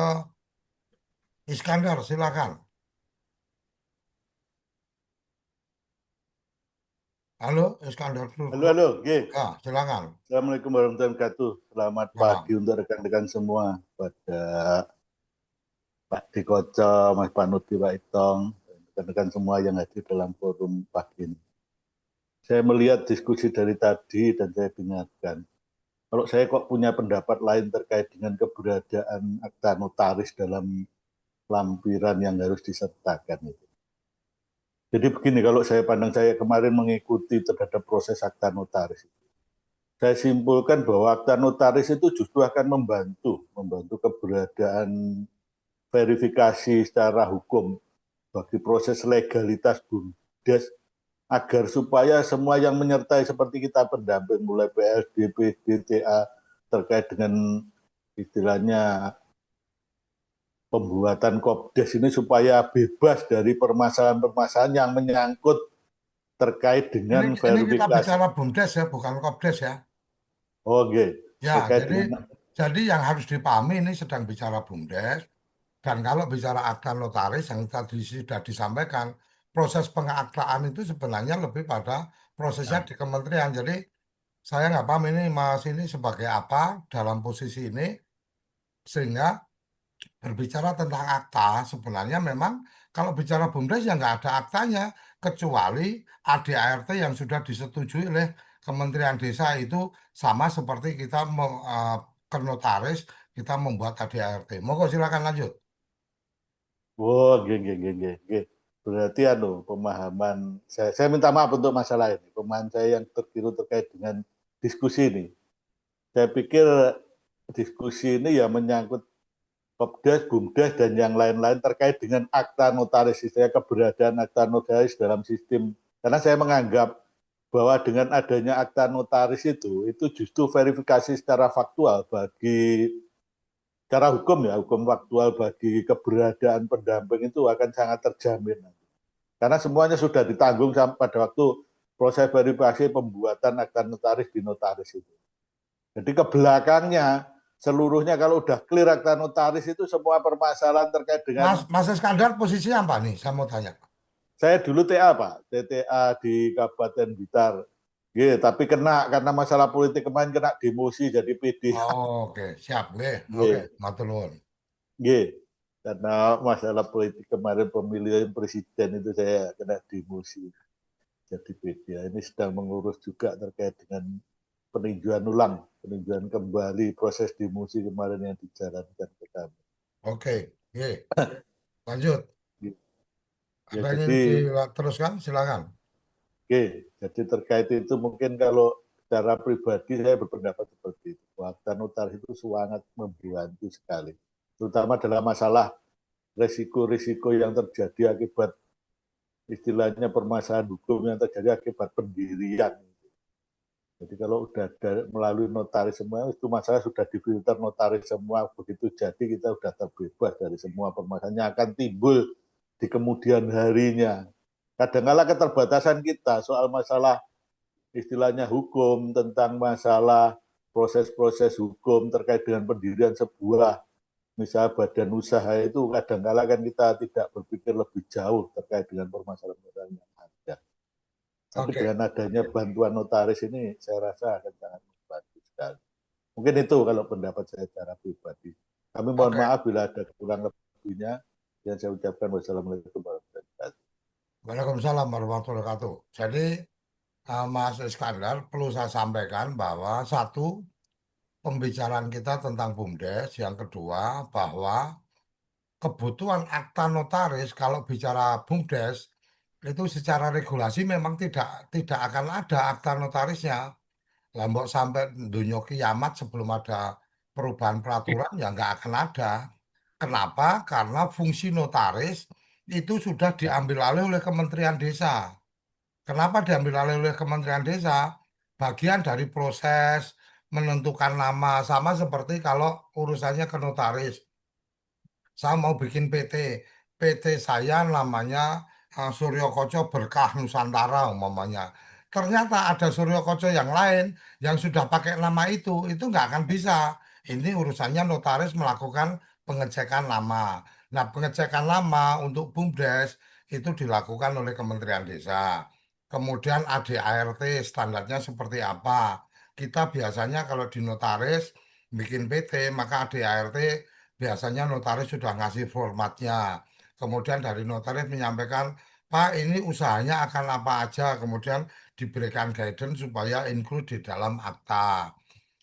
Iskandar, silakan. Halo, Iskandar. Halo, oke. Ya, silakan. Assalamualaikum warahmatullahi wabarakatuh. Selamat pagi untuk rekan-rekan semua, pada Pak Dikoco, Mas Panuti, Pak Itong, rekan-rekan semua yang hadir dalam forum pagi ini. Saya melihat diskusi dari tadi dan saya dengarkan. Kalau saya kok punya pendapat lain terkait dengan keberadaan akta notaris dalam lampiran yang harus disertakan itu. Jadi begini, kalau saya pandang, saya kemarin mengikuti terhadap proses akta notaris. Saya simpulkan bahwa akta notaris itu justru akan membantu keberadaan verifikasi secara hukum bagi proses legalitas BUMDes, agar supaya semua yang menyertai seperti kita pendamping, mulai PLD, PD, TA, terkait dengan istilahnya pembuatan Kopdes ini supaya bebas dari permasalahan-permasalahan yang menyangkut terkait dengan verifikasi. Ini kita bicara BUMDes ya, bukan Kopdes ya. Oke. Ya, jadi yang harus dipahami ini sedang bicara BUMDes, dan kalau bicara akta notaris yang tadi sudah disampaikan, proses pengaktaan itu sebenarnya lebih pada prosesnya di kementerian. Jadi saya nggak paham ini Mas ini sebagai apa dalam posisi ini, sehingga berbicara tentang akta, sebenarnya memang kalau bicara BUMDes ya nggak ada aktanya, kecuali ADART yang sudah disetujui oleh Kementerian Desa itu sama seperti kita ke notaris, kita membuat ADART. Monggo silakan lanjut. Oh, nggih. Berarti pemahaman saya minta maaf untuk masalah ini. Pemahaman saya yang terkeliru terkait dengan diskusi ini. Saya pikir diskusi ini ya menyangkut Kopdes, Bumdes, dan yang lain-lain terkait dengan akta notaris, saya keberadaan akta notaris dalam sistem. Karena saya menganggap bahwa dengan adanya akta notaris itu justru verifikasi secara faktual secara hukum ya, hukum faktual bagi keberadaan pendamping itu akan sangat terjamin. Karena semuanya sudah ditanggung pada waktu proses verifikasi pembuatan akta notaris di notaris itu. Jadi ke belakangnya seluruhnya kalau udah clear akta notaris itu semua permasalahan terkait dengan Mas Iskandar posisinya apa nih? Saya mau tanya. saya dulu TA Pak, TTA di Kabupaten Blitar. Tapi kena karena masalah politik kemarin kena demosi jadi PD. Oh, oke, siap, oke, matur nuwun. Karena masalah politik kemarin pemilihan presiden itu saya kena demosi jadi PD. Ini sedang mengurus juga terkait dengan peninjauan kembali proses demosi kemarin yang dijalankan ke kami. Oke, lanjut. Ya, Ada yang teruskan, silakan. Jadi terkait itu mungkin kalau secara pribadi saya berpendapat seperti itu. Akta notaris itu sangat membantu sekali, terutama dalam masalah risiko-risiko yang terjadi akibat istilahnya permasalahan hukum yang terjadi akibat pendirian. Jadi kalau udah melalui notaris semua, itu masalah sudah difilter notaris semua, begitu jadi kita sudah terbebas dari semua permasalahan yang akan timbul di kemudian harinya. Kadang-kala keterbatasan kita soal masalah istilahnya hukum, tentang masalah proses-proses hukum terkait dengan pendirian sebuah misalnya badan usaha itu kadang-kala kan kita tidak berpikir lebih jauh terkait dengan permasalahan yang ada. Tapi dengan adanya bantuan notaris ini saya rasa akan sangat membantu sekali. Mungkin itu kalau pendapat saya secara pribadi. Kami mohon maaf bila ada kurang lebihnya. Yang saya ucapkan wassalamualaikum warahmatullahi wabarakatuh. Waalaikumsalam warahmatullahi wabarakatuh. Jadi Mas Iskandar perlu saya sampaikan bahwa satu, pembicaraan kita tentang BUMDes, yang kedua bahwa kebutuhan akta notaris kalau bicara BUMDes itu secara regulasi memang tidak akan ada akta notarisnya. Lambok sampai dunia kiamat sebelum ada perubahan peraturan ya nggak akan ada. Kenapa? Karena fungsi notaris itu sudah diambil alih oleh Kementerian Desa. Kenapa diambil alih oleh Kementerian Desa? Bagian dari proses menentukan nama, sama seperti kalau urusannya ke notaris. Saya mau bikin PT. PT saya namanya Suryo Koco Berkah Nusantara umpamanya. Ternyata ada Suryo Koco yang lain yang sudah pakai nama itu nggak akan bisa. Ini urusannya notaris melakukan pengecekan nama. Nah, pengecekan nama untuk BUMDes itu dilakukan oleh Kementerian Desa. Kemudian ADART standarnya seperti apa? Kita biasanya kalau di notaris bikin PT, maka ADART biasanya notaris sudah ngasih formatnya. Kemudian dari notaris menyampaikan, Pak ini usahanya akan apa aja. Kemudian diberikan guidance supaya include di dalam akta.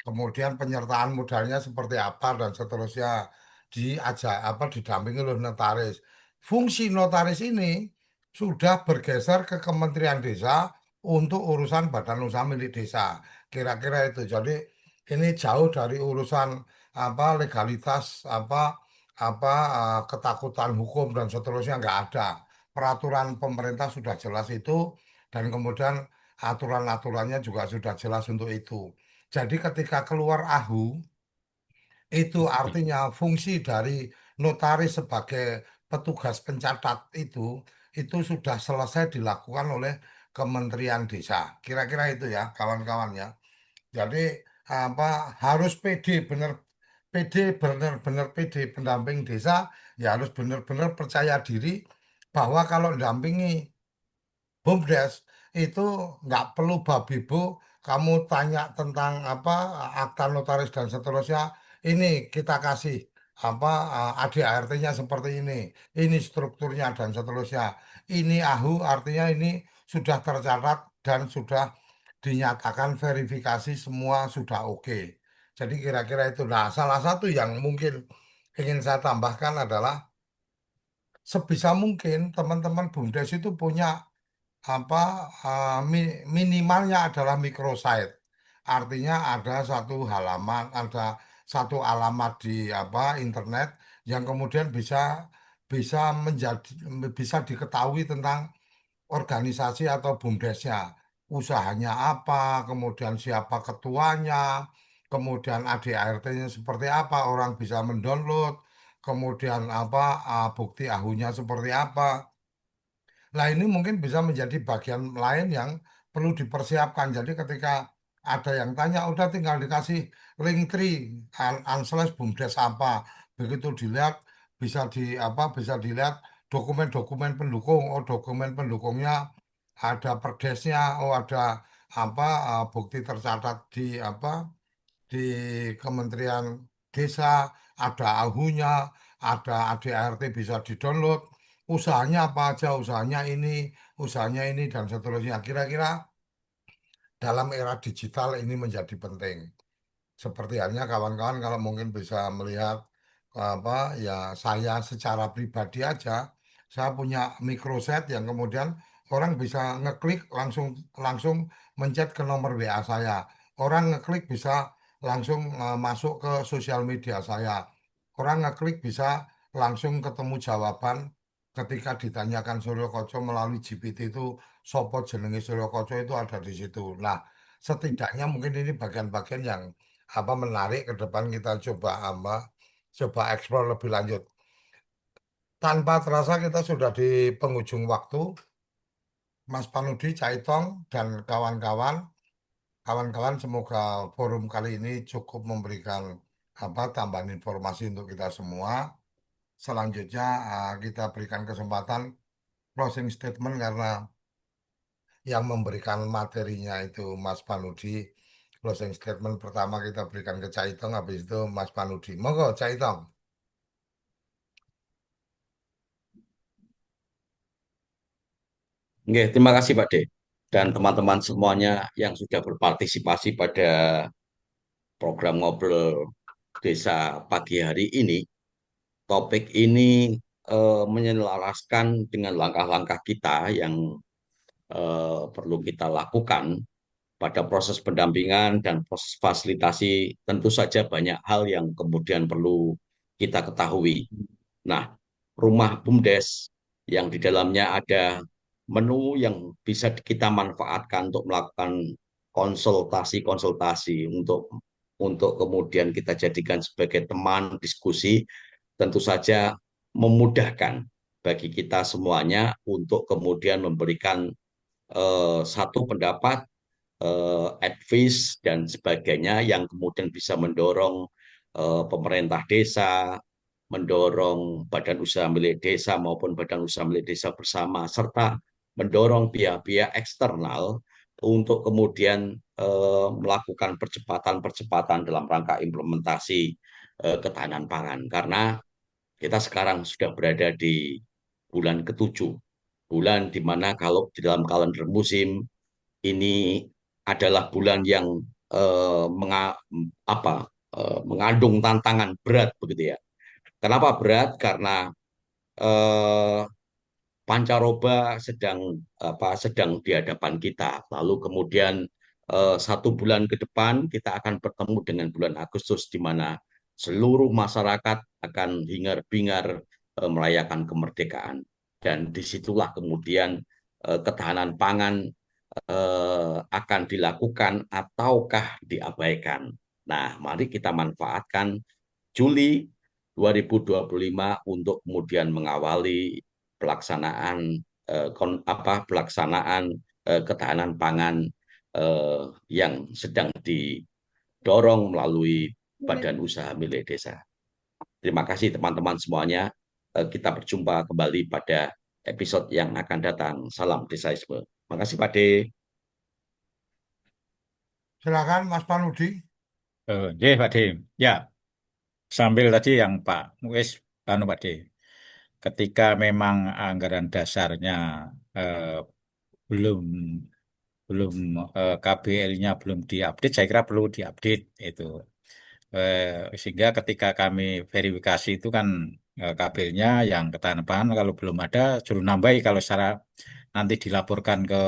Kemudian penyertaan modalnya seperti apa dan seterusnya didampingi oleh notaris. Fungsi notaris ini sudah bergeser ke Kementerian Desa untuk urusan badan usaha milik desa. Kira-kira itu. Jadi ini jauh dari urusan legalitas ketakutan hukum dan seterusnya nggak ada. Peraturan pemerintah sudah jelas itu dan kemudian aturan-aturannya juga sudah jelas untuk itu. Jadi ketika keluar AHU itu artinya fungsi dari notaris sebagai petugas pencatat itu sudah selesai dilakukan oleh Kementerian Desa. Kira-kira itu ya kawan-kawan ya. Jadi harus benar-benar PD pendamping desa ya harus benar-benar percaya diri bahwa kalau dampingi BUMDes itu nggak perlu babi bu kamu tanya tentang apa akta notaris dan seterusnya, ini kita kasih apa ADART-nya seperti ini strukturnya dan seterusnya. Ini AHU artinya ini sudah tercatat dan sudah dinyatakan verifikasi semua sudah oke. Jadi kira-kira itu. Nah, salah satu yang mungkin ingin saya tambahkan adalah sebisa mungkin teman-teman BUMDes itu punya apa minimalnya adalah microsite. Artinya ada satu halaman, ada satu alamat di apa internet yang kemudian bisa bisa menjadi bisa diketahui tentang organisasi atau BUMDesnya. Usahanya apa, kemudian siapa ketuanya, kemudian ADART-nya seperti apa, orang bisa mendownload, kemudian apa bukti ahunya seperti apa. Nah, ini mungkin bisa menjadi bagian lain yang perlu dipersiapkan. Jadi ketika ada yang tanya, udah tinggal dikasih link tree, unslash bumdes apa. Begitu dilihat, bisa di apa, bisa dilihat dokumen-dokumen pendukung. Oh, dokumen pendukungnya ada perdesnya, oh ada apa bukti tercatat di apa di Kementerian Desa, ada AHU-nya, ada ADART bisa didownload. Usahanya apa aja, usahanya ini, dan seterusnya. Kira-kira dalam era digital ini menjadi penting. Seperti halnya kawan-kawan kalau mungkin bisa melihat apa ya saya secara pribadi aja, saya punya microset yang kemudian orang bisa ngeklik langsung langsung mencet ke nomor WA saya. Orang ngeklik bisa langsung masuk ke sosial media saya. Orang ngeklik bisa langsung ketemu jawaban ketika ditanyakan Suryo Koco melalui GPT itu sopo jenenge Suryo Koco itu ada di situ. Nah, setidaknya mungkin ini bagian-bagian yang apa menarik ke depan kita coba eksplor lebih lanjut. Tanpa terasa kita sudah di penghujung waktu, Mas Panudi, Caitong, dan kawan-kawan. Kawan-kawan, semoga forum kali ini cukup memberikan apa tambahan informasi untuk kita semua. Selanjutnya kita berikan kesempatan closing statement karena yang memberikan materinya itu Mas Panudi. Closing statement pertama kita berikan ke Caitong, habis itu Mas Panudi. Monggo, Caitong. Oke, terima kasih Pak De dan teman-teman semuanya yang sudah berpartisipasi pada program ngobrol desa pagi hari ini. Topik ini menyelaraskan dengan langkah-langkah kita yang perlu kita lakukan pada proses pendampingan dan proses fasilitasi. Tentu saja banyak hal yang kemudian perlu kita ketahui. Nah, rumah BUMDes yang di dalamnya ada menu yang bisa kita manfaatkan untuk melakukan konsultasi-konsultasi untuk kemudian kita jadikan sebagai teman diskusi, tentu saja memudahkan bagi kita semuanya untuk kemudian memberikan satu pendapat, advice dan sebagainya yang kemudian bisa mendorong pemerintah desa, mendorong badan usaha milik desa maupun badan usaha milik desa bersama, serta mendorong pihak-pihak eksternal untuk kemudian melakukan percepatan-percepatan dalam rangka implementasi ketahanan pangan. Karena kita sekarang sudah berada di bulan ke-7, bulan di mana kalau di dalam kalender musim ini adalah bulan yang mengandung tantangan berat begitu ya. Kenapa berat? Karena eh, pancaroba sedang di hadapan kita. Lalu kemudian satu bulan ke depan kita akan bertemu dengan bulan Agustus di mana seluruh masyarakat akan hingar-bingar merayakan kemerdekaan. Dan disitulah kemudian ketahanan pangan akan dilakukan ataukah diabaikan. Nah, mari kita manfaatkan Juli 2025 untuk kemudian mengawali pelaksanaan ketahanan pangan yang sedang didorong melalui badan usaha milik desa. Terima kasih teman-teman semuanya. Kita berjumpa kembali pada episode yang akan datang. Salam Desaisme. Terima kasih Pak De. Silakan Mas Panudi. Ya, Pak Dim. Ya, sambil tadi yang Pak Muiz, Pak Dim. Ketika memang anggaran dasarnya eh, belum belum KBL-nya belum diupdate, saya kira perlu diupdate itu. Sehingga ketika kami verifikasi itu kan KBL-nya yang ketahanan kalau belum ada suruh nambahi kalau secara nanti dilaporkan ke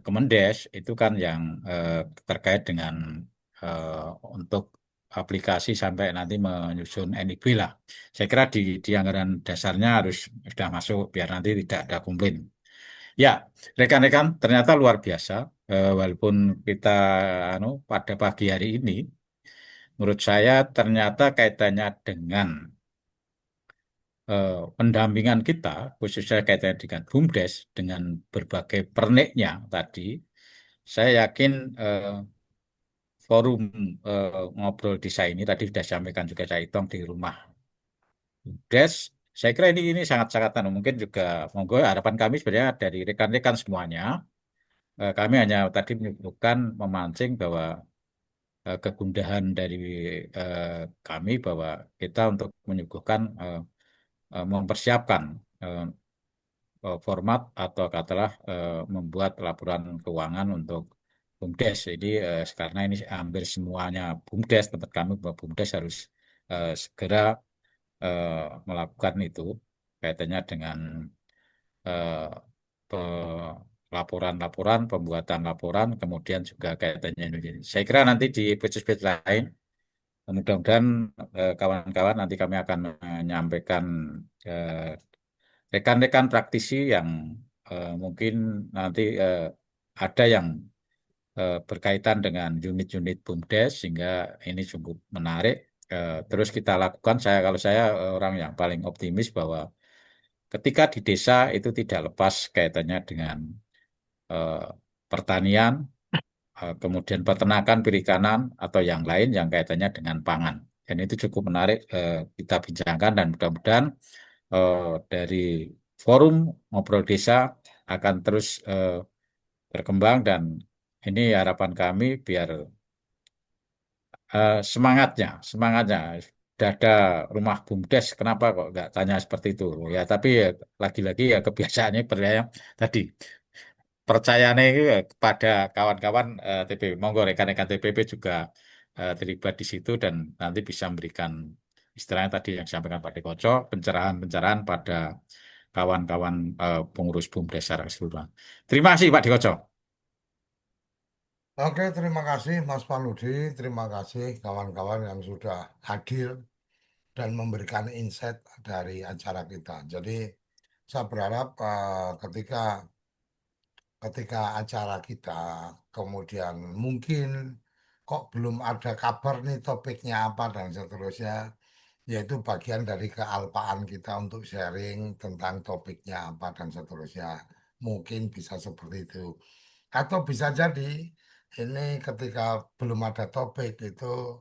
Kemendes itu kan yang terkait dengan eh, untuk aplikasi sampai nanti menyusun NIB lah. Saya kira di anggaran dasarnya harus sudah masuk biar nanti tidak ada komplain. Ya, rekan-rekan ternyata luar biasa. Walaupun kita pada pagi hari ini, menurut saya ternyata kaitannya dengan pendampingan kita, khususnya kaitannya dengan BUMDes, dengan berbagai perniknya tadi, saya yakin forum ngobrol desa ini tadi sudah disampaikan juga Cak Itong di rumah BUMDes. Saya kira ini sangat-sangat mungkin juga monggo harapan kami sebenarnya dari rekan-rekan semuanya. Kami hanya tadi menyebutkan memancing bahwa kegundahan dari eh, kami bahwa kita untuk menyuguhkan mempersiapkan eh, format atau katalah membuat laporan keuangan untuk BUMDes. Jadi karena ini hampir semuanya BUMDes, tempat kami bahwa BUMDes harus segera melakukan itu kaitannya dengan eh, laporan-laporan, pembuatan laporan, kemudian juga kaitannya ini. Saya kira nanti di page-page lain, mudah-mudahan kawan-kawan nanti kami akan menyampaikan eh, rekan-rekan praktisi yang mungkin nanti ada yang berkaitan dengan unit-unit BUMDes sehingga ini cukup menarik. Terus kita lakukan, kalau saya orang yang paling optimis bahwa ketika di desa itu tidak lepas kaitannya dengan eh, pertanian, kemudian peternakan, perikanan, atau yang lain yang kaitannya dengan pangan. Dan itu cukup menarik kita bincangkan dan mudah-mudahan dari forum ngobrol desa akan terus berkembang dan ini harapan kami biar semangatnya sudah ada rumah BUMDes, kenapa kok nggak tanya seperti itu ya, tapi ya, lagi-lagi ya kebiasaannya percaya tadi percayaan itu ya kepada kawan-kawan TPP. Monggo rekan-rekan TPP juga terlibat di situ dan nanti bisa memberikan istilahnya tadi yang disampaikan Pak Dekoco, pencerahan-pencerahan pada kawan-kawan pengurus BUMDes secara keseluruhan. Terima kasih Pak Dekoco. Oke, terima kasih Mas Panudi, terima kasih kawan-kawan yang sudah hadir dan memberikan insight dari acara kita. Jadi saya berharap ketika acara kita kemudian mungkin kok belum ada kabar nih topiknya apa dan seterusnya, yaitu bagian dari kealpaan kita untuk sharing tentang topiknya apa dan seterusnya. Mungkin bisa seperti itu. Atau bisa jadi ini ketika belum ada topik itu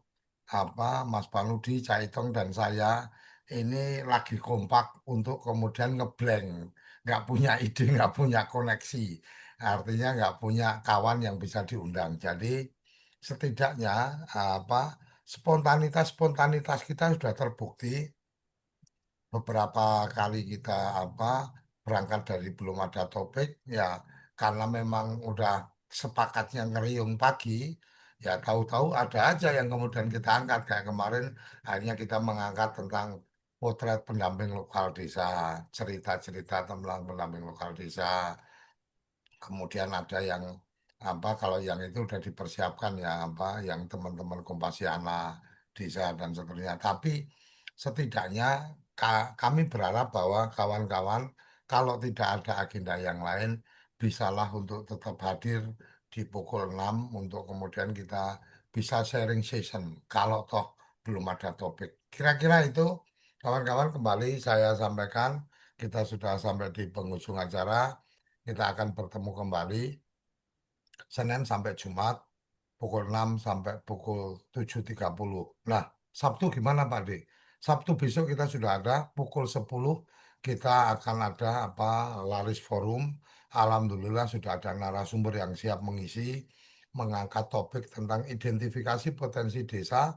apa Mas Panudi, Caitong dan saya ini lagi kompak untuk kemudian ngeblank, nggak punya ide, nggak punya koneksi, artinya nggak punya kawan yang bisa diundang. Jadi setidaknya apa spontanitas kita sudah terbukti beberapa kali kita apa berangkat dari belum ada topik ya karena memang udah sepakatnya ngeriung pagi ya tahu-tahu ada aja yang kemudian kita angkat kayak kemarin akhirnya kita mengangkat tentang potret pendamping lokal desa, cerita-cerita tentang pendamping lokal desa. Kemudian ada yang apa kalau yang itu udah dipersiapkan ya apa yang teman-teman Kompasiana desa dan seterusnya. Tapi setidaknya kami berharap bahwa kawan-kawan kalau tidak ada agenda yang lain bisalah untuk tetap hadir di pukul 6 untuk kemudian kita bisa sharing session kalau toh belum ada topik. Kira-kira itu kawan-kawan kembali saya sampaikan kita sudah sampai di penghujung acara. Kita akan bertemu kembali Senin sampai Jumat pukul 6 sampai pukul 7.30. Nah, Sabtu gimana Pak D? Sabtu besok kita sudah ada pukul 10 kita akan ada apa Laris Forum. Alhamdulillah sudah ada narasumber yang siap mengisi. mengangkat topik tentang identifikasi potensi desa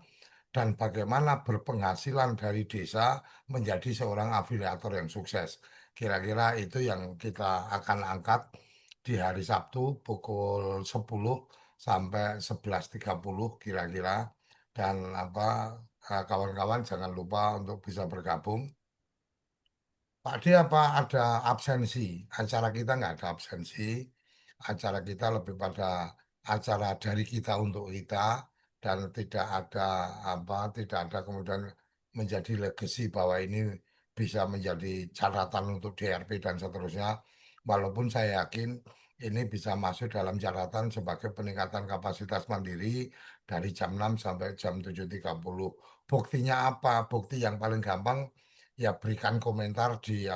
dan bagaimana berpenghasilan dari desa menjadi seorang afiliator yang sukses. Kira-kira itu yang kita akan angkat di hari Sabtu pukul 10 sampai 11.30 kira-kira. Dan kawan-kawan jangan lupa untuk bisa bergabung. Pak D, apa ada absensi? Acara kita nggak ada absensi. Acara kita lebih pada acara dari kita untuk kita, dan tidak ada kemudian menjadi legacy bahwa ini bisa menjadi catatan untuk DRP dan seterusnya. Walaupun saya yakin ini bisa masuk dalam catatan sebagai peningkatan kapasitas mandiri dari jam 6 sampai jam 7.30. Buktinya apa? Bukti yang paling gampang ya berikan komentar di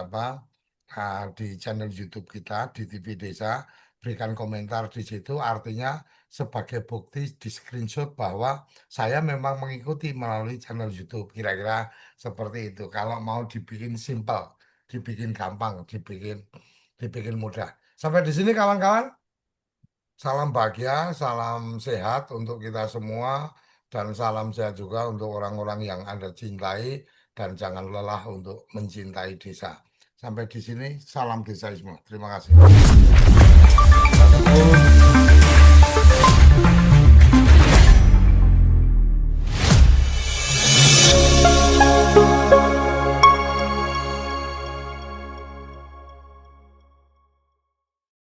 channel YouTube kita di TV Desa, berikan komentar di situ, artinya sebagai bukti di screenshot bahwa saya memang mengikuti melalui channel YouTube. Kira-kira seperti itu. Kalau mau dibikin simple, dibikin gampang, dibikin mudah. Sampai di sini kawan-kawan. Salam bahagia, salam sehat untuk kita semua, dan salam sehat juga untuk orang-orang yang Anda cintai, dan jangan lelah untuk mencintai desa. Sampai di sini, salam desaisme. Terima kasih.